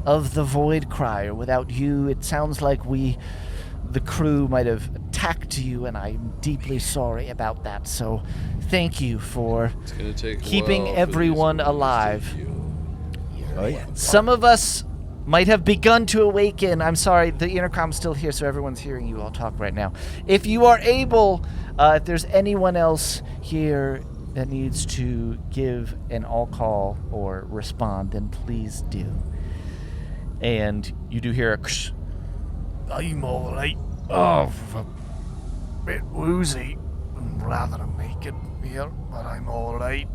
of the Void Crier. Without you, it sounds like the crew might have attacked you, and I'm deeply sorry about that. So thank you for It's gonna take a keeping while for everyone these wounds to alive. heal. Oh, yeah. Some of us might have begun to awaken. I'm sorry, the intercom's still here, so everyone's hearing you all talk right now. If you are able, if there's anyone else here that needs to give an all call or respond, then please do. And you do hear a ksh. I'm alright. Oh, a bit woozy and rather naked here, but I'm alright.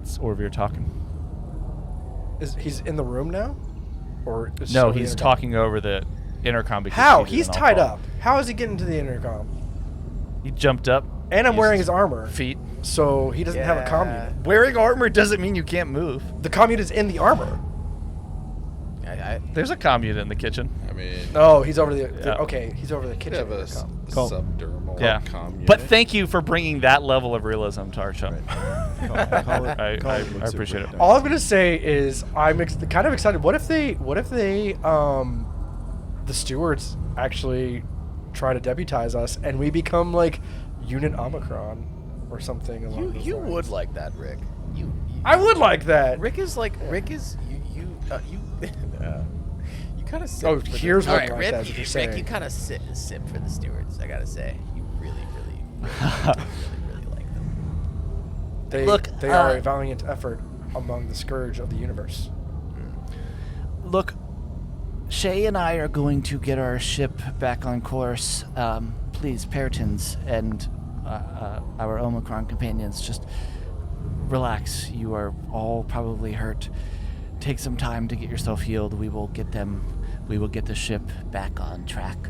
It's Orvir talking. He's in the room now? Or is No, still the he's intercom? talking over the intercom because How? she did He's an all tied call. up. How is he getting to the intercom? He jumped up. And I'm used wearing his armor, feet. so he doesn't have a comm unit. Wearing armor doesn't mean you can't move. The comm unit is in the armor. There's a comm unit in the kitchen. I mean, Oh, he's over the. Yeah. Okay, he's over the you could kitchen. have a intercom. subdermal Yeah. comm unit. But thank you for bringing that level of realism to our show. Right. Colin I looks at appreciate it. Rick. All I'm gonna say is I'm kind of excited. What if they the stewards actually try to deputize us and we become like Unit Omicron or something along those You lines? would like that, Rick. You I would like that. Rick is you kind of sip. Oh, for the- here's all what right, like Rick, that, is what you're Rick, saying. you kind of sip for the stewards. I gotta say, you really like them. They Look, are a valiant effort among the scourge of the universe. Look, Shay and I are going to get our ship back on course. Please, Peritons and our Omicron companions, just relax. You are all probably hurt. Take some time to get yourself healed. We will get the ship back on track.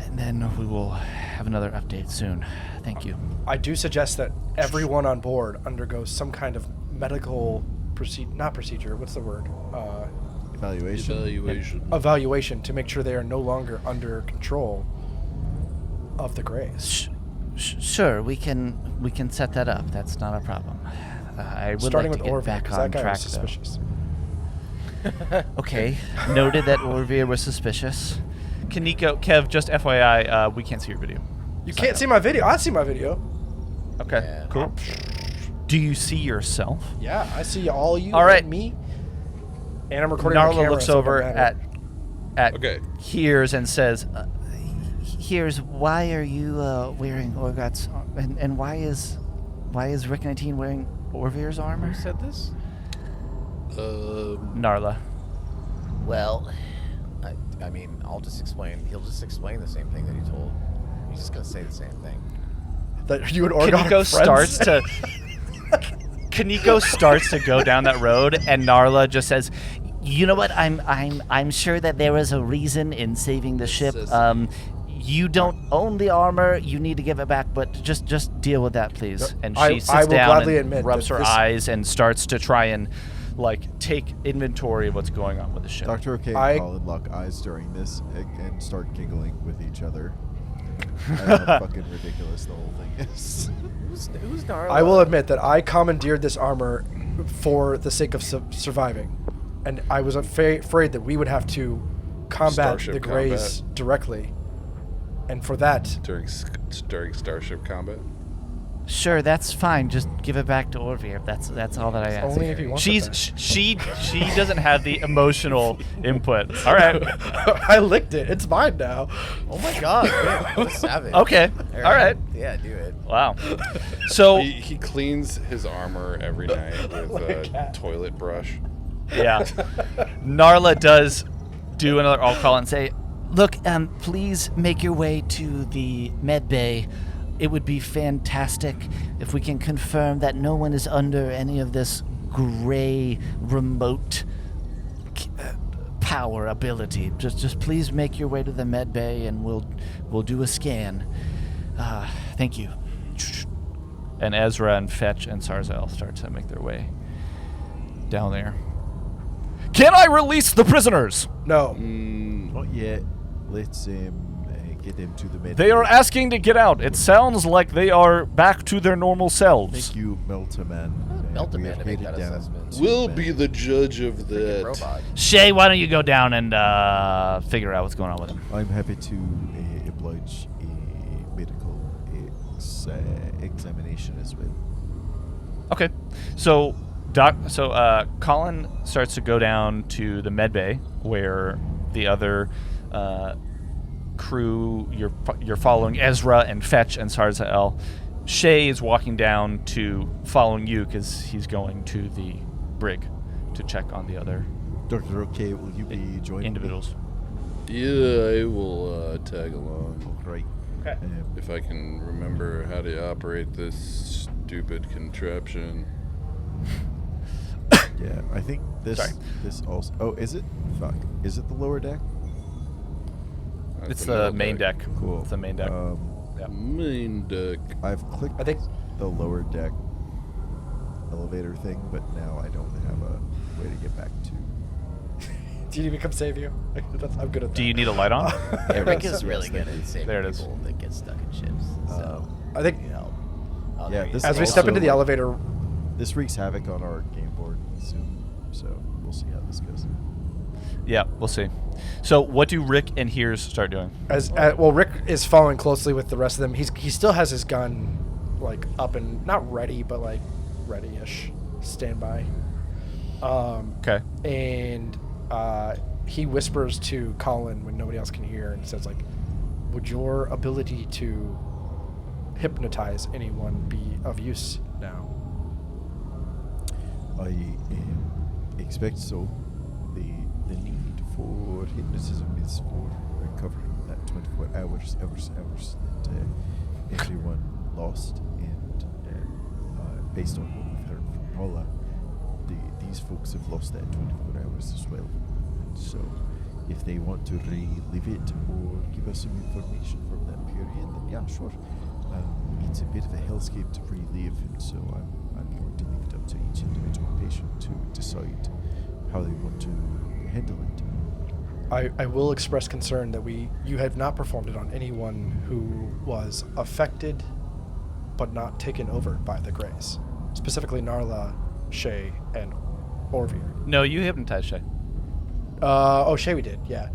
And then we will have another update soon. Thank you. I do suggest that everyone on board undergoes some kind of medical not procedure. What's the word? Evaluation. Evaluation to make sure they are no longer under control of the Greys. Sure, we can set that up. That's not a problem. I would Starting like to with get Orville, back because on that guy track, was suspicious. though. Okay, noted that Orville was suspicious. Kev, just FYI, we can't see your video. You can't see my video. I see my video. Okay, Yeah. cool. Do you see yourself? Yeah, I see all you. All right. and me. And I'm recording on Narla camera, looks so it over don't at matter. Okay. Heerz and says, Here's why are you wearing Orgat's and why is Rick 19 wearing Orvir's armor? Who said this? Narla. Well, I mean, I'll just explain. He'll just explain the same thing that he told. He's just gonna say the same thing. That you and Orgot are Kaneko friends? starts to Kaneko starts to go down that road, and Narla just says, You know what? I'm sure that there was a reason in saving the ship. You don't own the armor. You need to give it back, but just deal with that, please. And she I sits will down gladly and admit rubs that her this- eyes and starts to try and take inventory of what's going on with the ship. Dr. OK and I- Colin lock eyes during this and start giggling with each other. How fucking ridiculous the whole thing is. Who's Narla? I will admit that I commandeered this armor for the sake of surviving, and I was afraid that we would have to combat Starship the Greys directly, and for that, during Starship combat. Sure, that's fine. Just give it back to Orvir. That's all that I ask. Only if he wants it She doesn't have the emotional input. All right. back. I licked it. It's mine now. Oh my god, man, what a savage. Okay. All right. Yeah, do it. Wow. So He cleans his armor every night with Like a a cat. toilet brush. yeah, Narla does do another. I'll call and say, Look, please make your way to the med bay. It would be fantastic if we can confirm that no one is under any of this gray remote power ability. Just please make your way to the med bay, and we'll do a scan. Thank you. and Ezra and Fetch and Sarzel start to make their way down there. Can I release the prisoners? No. Not yet. Let's get them to the med. They are asking to get out. It sounds like they are back to their normal selves. Thank you, Melterman. Melterman We are to make headed that down assessment. to We'll med. be the judge of Freaking that. robot. Shay, why don't you go down and figure out what's going on with him? I'm happy to oblige a medical examination as well. Okay, so Colin starts to go down to the med bay where the other crew you're following, Ezra and Fetch and Sarzael. Shay is walking down to following you because he's going to the brig to check on the other Dr. Okay, will you be joining individuals. Yeah, I will tag along. me? Great. Okay. If I can remember how to operate this stupid contraption. Yeah, I think this Sorry. this also. Oh, is it? Fuck. Is it the lower deck? That's It's the main deck. Cool. It's the main deck. Yeah. Main deck. I've clicked I think- the lower deck elevator thing, but now I don't have a way to get back to. Do you need me to come save you? I'm good at that. Do you need a light on? Yeah, Rick is Yes, really good thank at saving There it is. people that get stuck in ships. So, I think you know. Oh, Yeah, there you this go. as we step also, into the like, elevator, This wreaks havoc on our game board soon, so we'll see how this goes. Yeah, we'll see. So what do Rick and Heerz start doing? well, Rick is following closely with the rest of them. He still has his gun, like up and not ready, but like ready-ish, standby. Okay. And he whispers to Colin when nobody else can hear and says, like, would your ability to hypnotize anyone be of use now? I expect so. The need for hypnotism is for recovering that 24 hours that everyone lost, and based on what we've heard from Paula, these folks have lost that 24 hours as well. And so, if they want to relive it or give us some information from that period, then yeah, sure. It's a bit of a hellscape to relive, and so I'm going to leave it up to each individual patient to decide how they want to handle it. I will express concern that you have not performed it on anyone who was affected but not taken over by the Greys. Specifically Narla, Shay, and Orvir. No, you hypnotized Shay. Shay we did, yeah.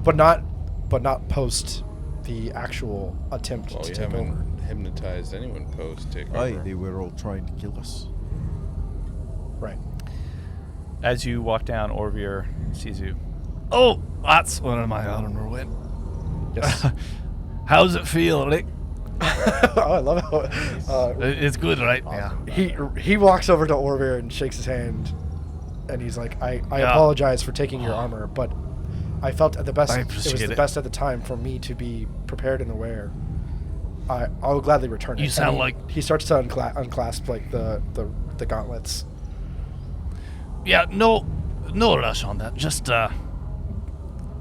But not post the actual attempt Well, to you take haven't over. hypnotized anyone post takeover. Aye, they were all trying to kill us. Right. As you walk down, Orvir sees you. Oh, that's one of my armor went. Yes. How's it feel, Rick? Oh, I love how It's good, right? he walks over to Orvir and shakes his hand, and he's like, I Yeah. apologize for taking your armor, but I felt at the best I it was appreciate the it. best at the time for me to be prepared and aware. I'll gladly return it. You And sound like- he starts to unclasp like the gauntlets. Yeah, no rush on that. Just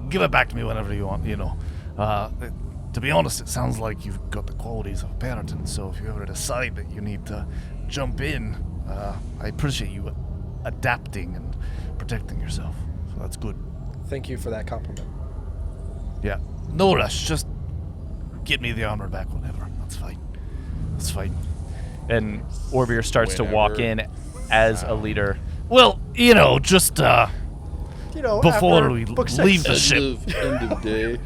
give it back to me whenever you want. You know, to be honest, it sounds like you've got the qualities of a Puritan. So if you ever decide that you need to jump in, I appreciate you adapting and protecting yourself. So that's good. Thank you for that compliment. Yeah, no rush. Just get me the armor back whenever. That's fine. That's fine. And Orvir starts to walk Whenever. in as a leader. Well, you know, just you know, Before after we book leave 6. the ship. End of day.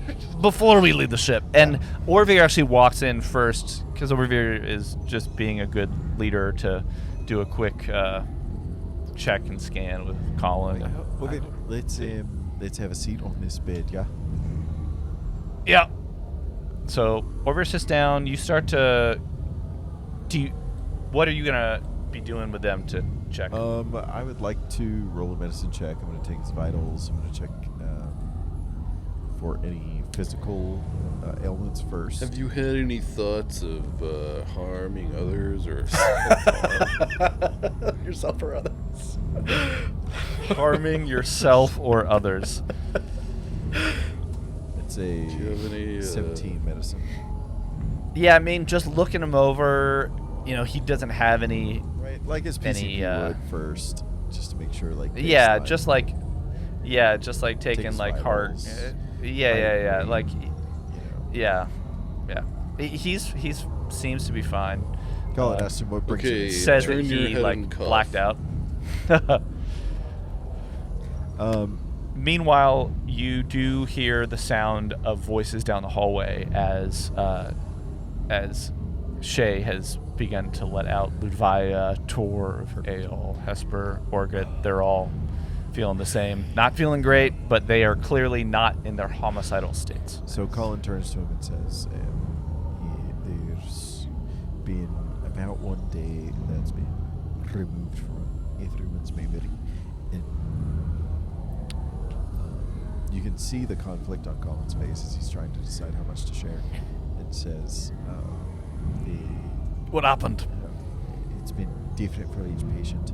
Before we leave the ship, and Orvir actually walks in first because Orvir is just being a good leader to do a quick check and scan with Colin. Okay, let's have a seat on this bed, yeah? Yeah. So Orvir sits down. You start to. What are you gonna be doing with them to check? I would like to roll a medicine check. I'm going to take his vitals. I'm going to check for any physical ailments first. Have you had any thoughts of harming others or Yourself or others. Harming yourself or others. It's a do you have any 17 medicine. Yeah, I mean, just looking him over, you know, he doesn't have any. Right, like his PCP would first, just to make sure, like. Yeah, baseline. just like taking like heart. vitals, Yeah, height, like, you know. yeah. He's seems to be fine. Colin asked him what brings okay, you. Says that turn your he head like and cough. blacked out. Meanwhile, you do hear the sound of voices down the hallway as Shay has begun to let out Ludvia, Torv, Ael, Hesper, Orgut. They're all feeling the same. Not feeling great, but they are clearly not in their homicidal states. So Colin turns to him and says, there's been about 1 day that's been removed from everyone's memory. And you can see the conflict on Colin's face as he's trying to decide how much to share. It says, What happened? it's been different for each patient.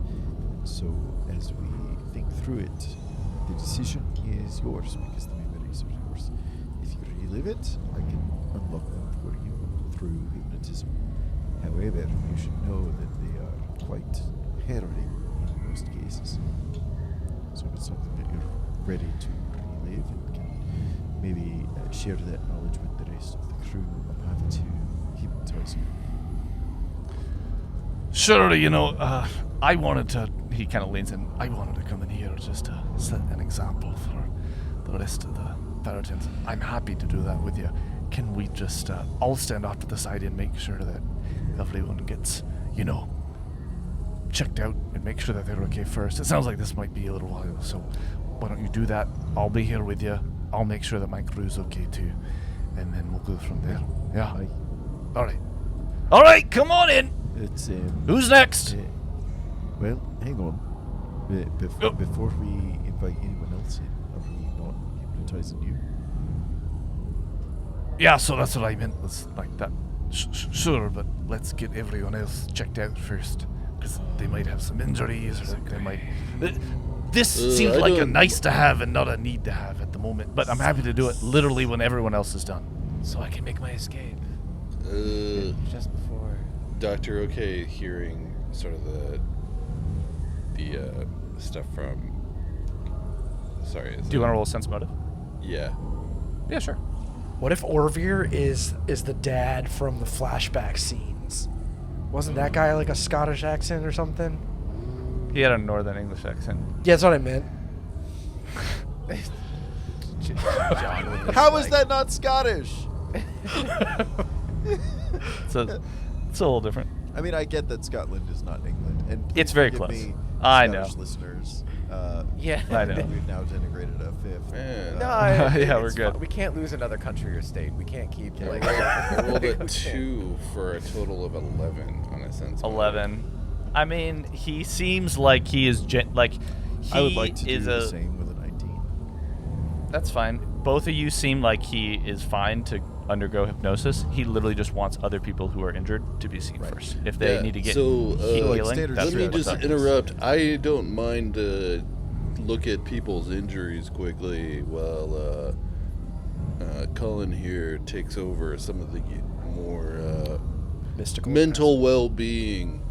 So as we think through it, the decision is yours because the memories are yours. If you relive it, I can unlock them for you through hypnotism. However, you should know that they are quite harrowing in most cases. So if it's something that you're ready to relive and can maybe share that knowledge with the rest of the crew, I'm happy to hypnotize you. Sure, you know, I wanted to. He kind of leans in. I wanted to come in here just to set an example for the rest of the Paratins. I'm happy to do that with you. Can we just, I'll stand off to the side and make sure that everyone gets, you know, checked out and make sure that they're okay first. It sounds like this might be a little while, so why don't you do that? I'll be here with you. I'll make sure that my crew's okay too. And then we'll go from there. Yeah. Aye. All right. All right, come on in. It's Who's next? well, hang on. Oh. Before we invite anyone else in, are we not hypnotizing you? Yeah, so that's what I meant. Was like that. Sure, but let's get everyone else checked out first, because they might have some injuries, or they might. This seems I like a don't- nice to have and not a need to have at the moment. But I'm happy to do it literally when everyone else is done. So I can make my escape just before. Dr. Okay, hearing sort of the stuff from. Sorry. Do you want to roll a sense motive? Yeah. Yeah, sure. What if Orvir is the dad from the flashback scenes? Wasn't that guy like a Scottish accent or something? He had a northern English accent. Yeah, that's what I meant. How is that not Scottish? It's a little different. I mean, I get that Scotland is not England, and It's please very forgive close. me, I Scottish know. listeners. Yeah. I know. We've now denigrated a fifth. Man. No, Yeah, we're it's good. fine. We can't lose another country or state. We can't keep like. I rolled we a can't. 2 for a total of 11 on a sense. motive. 11. I mean, he seems like he is like he I would like to do is the same with a 19. That's fine. Both of you seem like he is fine to undergo hypnosis. He literally just wants other people who are injured to be seen first. If they Yeah, need to get so, healing, like standard that's Let me really just what's up. interrupt. I don't mind look at people's injuries quickly while Colin here takes over some of the more Mystical. mental well-being,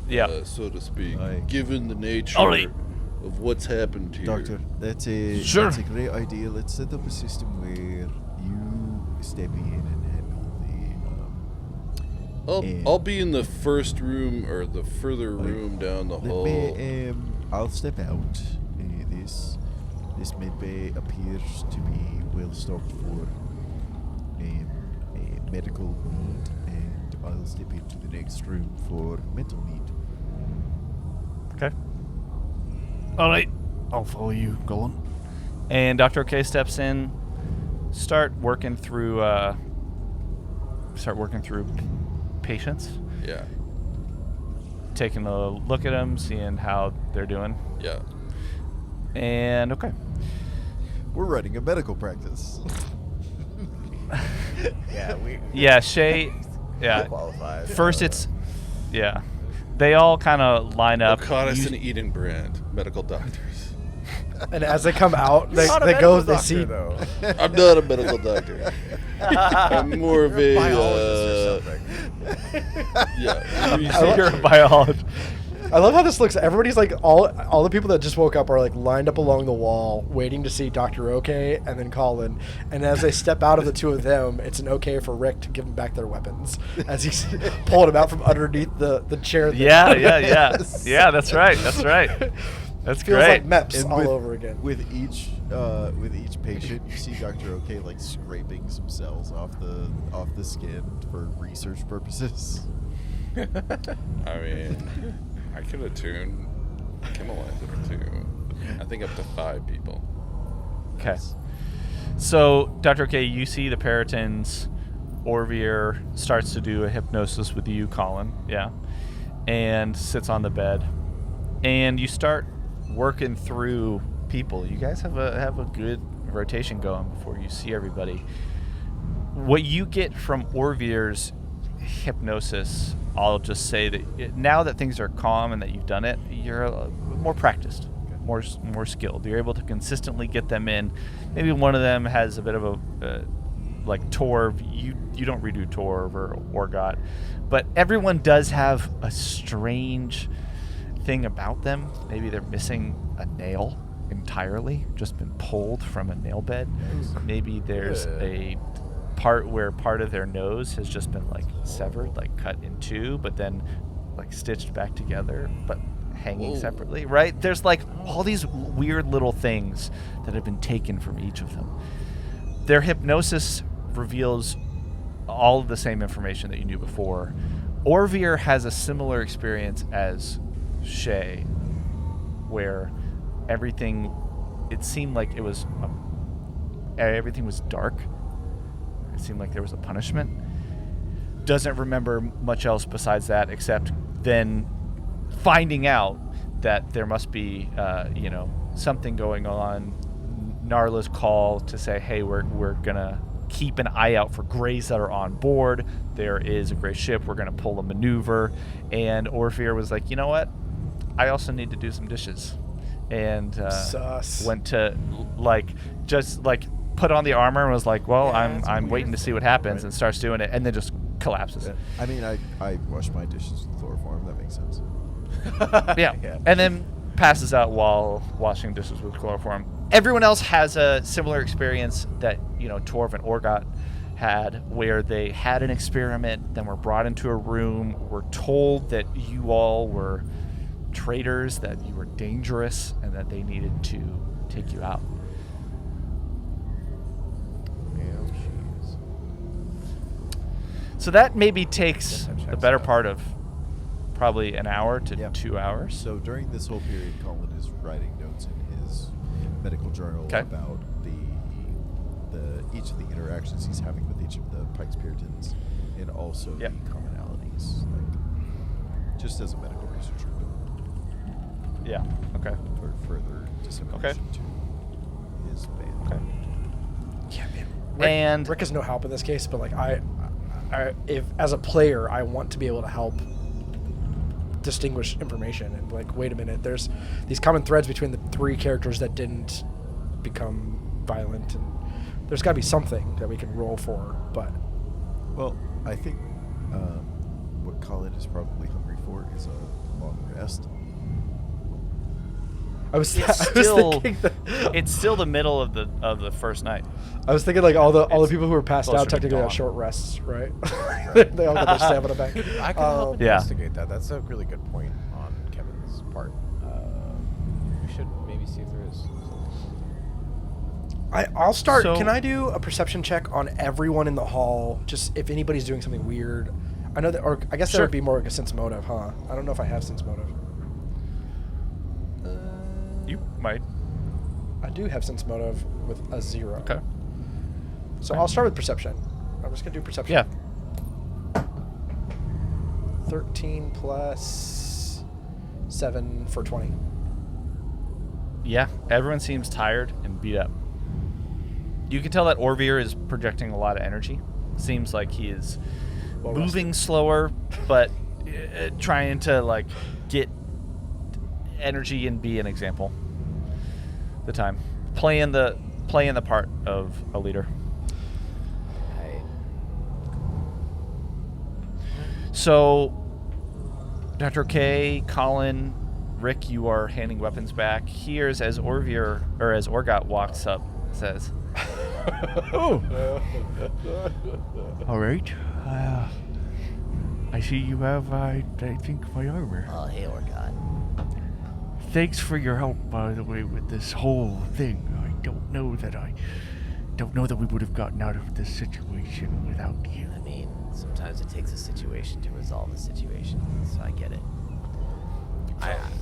Yeah. so to speak, Aye. given the nature All right. of what's happened here. Doctor, that's a great idea. Let's set up a system where you step in and handle the. I'll be in the first room or the further room down the hall. Let me. I'll step out. This. This medbay appears to be well stocked for a medical need, and I'll step into the next room for mental need. Okay. All right. I'll follow you, Colin. And Dr. OK steps in. Start working through patients. Yeah. Taking a look at them, seeing how they're doing. Yeah. And okay. We're running a medical practice. Yeah, we Yeah, Shay. Yeah. qualified. First, it's yeah. They all kind of line up. Podast You- and Edenbrand, medical doctors. And as they come out, they Not a they medical go, they doctor, see. though. I'm not a medical doctor. I'm more of a Biologist or something. yeah. You're a biologist. I love how this looks. Everybody's like all the people that just woke up are like lined up along the wall, waiting to see Dr. OK and then Colin. And as they step out of the two of them, it's an okay for Rick to give them back their weapons as he's pulling them out from underneath the chair. Yeah. Yes. Yeah, that's right. That's right. That's Feels great. like MEPS And all with- over again. With each patient, you see Dr. OK like scraping some cells off the skin for research purposes. I mean, I could attune Chemalizer too. I think up to 5 people. Okay. So, Dr. K, you see the Peritons. Orvir starts to do a hypnosis with you, Colin. Yeah. And sits on the bed. And you start working through people. You guys have a good rotation going before you see everybody. What you get from Orvir's hypnosis, I'll just say that now that things are calm and that you've done it, you're more practiced, more skilled. You're able to consistently get them in. Maybe one of them has a bit of a like Torv. You don't redo Torv or Orgot, but everyone does have a strange thing about them. Maybe they're missing a nail entirely, just been pulled from a nail bed. Maybe there's a part where part of their nose has just been like severed, like cut in two, but then like stitched back together, but hanging separately, right? There's like all these weird little things that have been taken from each of them. Their hypnosis reveals all of the same information that you knew before. Orvir has a similar experience as Shay, where everything, it seemed like it was everything was dark. It seemed like there was a punishment. Doesn't remember much else besides that, except then finding out that there must be, something going on. Narla's call to say, hey, we're gonna keep an eye out for Greys that are on board. There is a Grey ship. We're gonna pull a maneuver. And Orvir was like, you know what? I also need to do some dishes. And Sus. went to just put on the armor and was like, well, Yeah, I'm waiting to see what happens, and starts doing it, and then just collapses. I mean, I wash my dishes with chloroform. That makes sense. Yeah. And then passes out while washing dishes with chloroform. Everyone else has a similar experience that, Torv and Orgot had, where they had an experiment, then were brought into a room, were told that you all were traitors, that you were dangerous, and that they needed to take you out. So that maybe takes the better part of probably an hour to 2 hours. So during this whole period, Colin is writing notes in his medical journal about the each of the interactions he's having with each of the Pike's Puritans, and also the commonalities, just as a medical researcher, but Yeah. Okay. for further dissemination to his band. Okay. Yeah, man. And Rick is no help in this case, but like I if as a player I want to be able to help distinguish information and like, wait a minute, there's these common threads between the three characters that didn't become violent, and there's got to be something that we can roll for. But Well, I think what Colin is probably hungry for is a long rest. I was still thinking that, it's still the middle of the first night. I was thinking like all the It's people who were passed closer out to technically dawn. have short rests, right? They all got their stamina back. I can help Yeah. investigate that. That's a really good point on Kevin's part. We should maybe see if there is. I'll start. So- Can I do a perception check on everyone in the hall? Just if anybody's doing something weird. I know that, or I guess that Sure. would be more like a sense motive, huh? I don't know if I have sense motive. You might. I do have sense motive with a 0. Okay. So I'll start with perception. I'm just gonna do perception. Yeah. 13 plus 7 for 20. Yeah. Everyone seems tired and beat up. You can tell that Orvir is projecting a lot of energy. Seems like he is Well moving slower, but trying to like get energy and be an example. The time playing the part of a leader. Right. So, Dr. K, Colin, Rick, you are handing weapons back. Here's as Orvir or as Orgot walks up, says, Oh. All right. I see you have, I think, my armor. Oh, hey, Orgot. Thanks for your help, by the way, with this whole thing. I don't know that we would have gotten out of this situation without you. I mean, sometimes it takes a situation to resolve a situation, so I get it.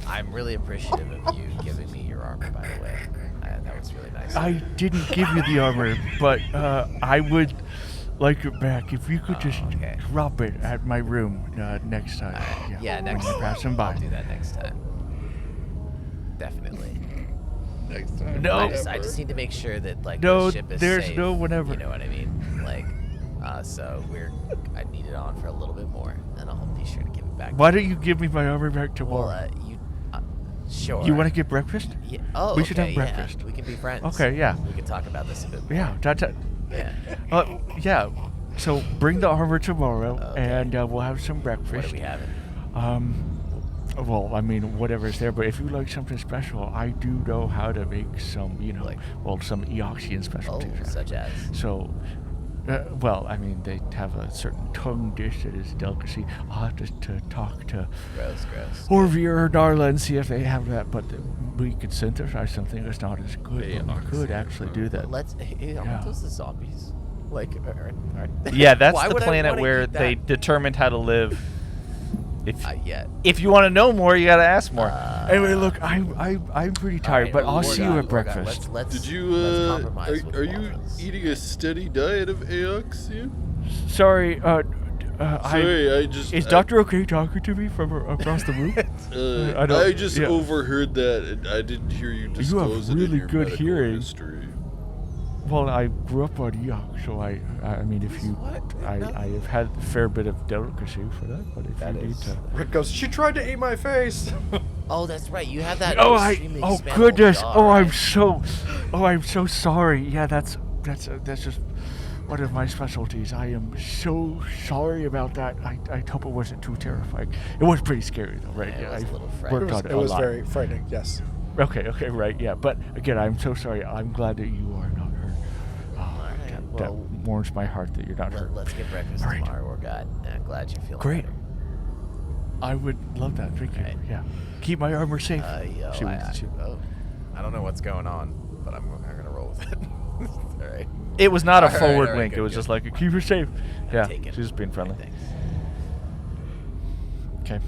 I'm really appreciative of you giving me your armor, by the way. That was really nice. I didn't give you the armor, but I would like it back if you could just okay. drop it at my room next time. Yeah, when next you're time. passing by. I'll do that next time. Definitely. Next time. No. I just need to make sure that like No, the ship is there's safe. no whatever. You know what I mean? Like, so I need it on for a little bit more, and I'll be sure to give it back. Why don't you give me my armor back tomorrow? Well, sure. You want to get breakfast? Yeah. Oh, We should okay, have breakfast. Yeah. We can be friends. Okay, yeah. We can talk about this a bit more. Yeah, that's it. Yeah. Yeah. So bring the armor tomorrow, Okay. and we'll have some What breakfast. are we having? Well, I mean, whatever's there. But if you like something special, I do know how to make some, some Eoxian Oh, specialties. such as. So, well, I mean, they have a certain tongue dish that is a delicacy. I'll have to talk to Gross. Orvir or Darla and see if they have that. But we could synthesize something that's not as good. But we could actually do that. Let's. Aren't those the zombies? Like, Yeah, that's Why the would I planet wanna where eat they that? determined how to live. If you want to know more, you got to ask more. Anyway, look, I'm pretty tired, but I'll see you at breakfast. Let's Did you, let's compromise with are one you of us. eating a steady diet of Aoxia? Sorry, Sorry, I just. is Dr. Okay talking to me from across the room? I don't- I just yeah. overheard that, and I didn't hear you disclose it in really your good medical hearing. history. Well, I grew up on Eok, so I mean, if you, I have had a fair bit of delicacy for that, but if you need to. Rick goes, she tried to eat my face. Oh, that's right. You have that. Oh, extremely oh expandable goodness! jaw, Oh, right? I'm so sorry. Yeah, that's just one of my specialties. I am so sorry about that. I hope it wasn't too terrifying. It was pretty scary though, right? Yeah, it was a little I frightening. worked on it It a was lot. very frightening, yes. Okay, right, yeah. But again, I'm so sorry. I'm glad that you are not hurt. right, That well, warms my heart that you're not hurt. Let's get breakfast All right. tomorrow, or God. And I'm glad you're feeling Great. better. I would love that. Thank you. Right. Yeah. Keep my armor safe. Yo, She wants to. I don't know what's going on, but I'm gonna roll with it. All right. It was not a All right, forward all right, wink. good, It was good. just like, Keep her safe. Yeah. Taken. She's just being friendly. Thanks. Okay.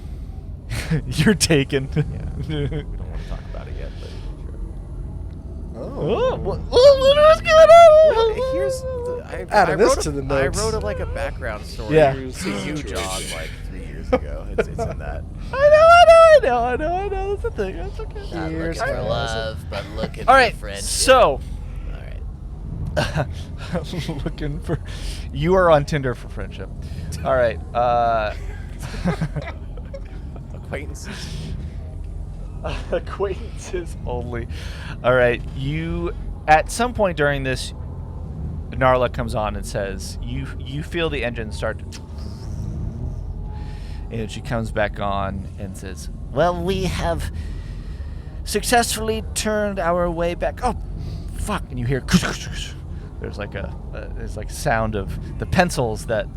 You're taken. Yeah. We don't want to talk about it yet, but sure. Oh, what was going on? Here's Adding this to the notes. I wrote a background story Yeah. to you, John, like 3 years ago. It's in that. I know. That's the thing. That's okay. Not Here's looking for how- love, but looking All right. for friendship. So, All right. looking for. You are on Tinder for friendship. All right. Acquaintances. Acquaintances only. All right. You, at some point during this, Narla comes on and says, "You feel the engine start to." And she comes back on and says, "Well, we have successfully turned our way back." Oh, fuck! And you hear there's like a sound of the pencils that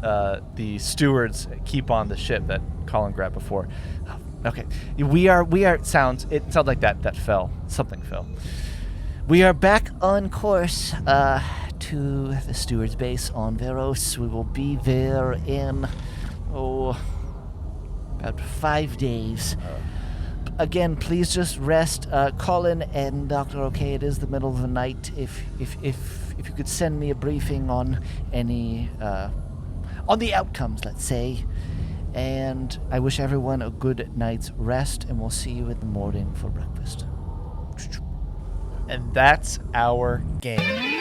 the stewards keep on the ship that Colin grabbed before. Oh, okay, we are. It sounds like that fell. Something fell. We are back on course to the steward's base on Veros. We will be there in, about 5 days. Again, please just rest. Colin and Dr. OK, it is the middle of the night. If you could send me a briefing on any, on the outcomes, let's say. And I wish everyone a good night's rest, and we'll see you in the morning for breakfast. And that's our game.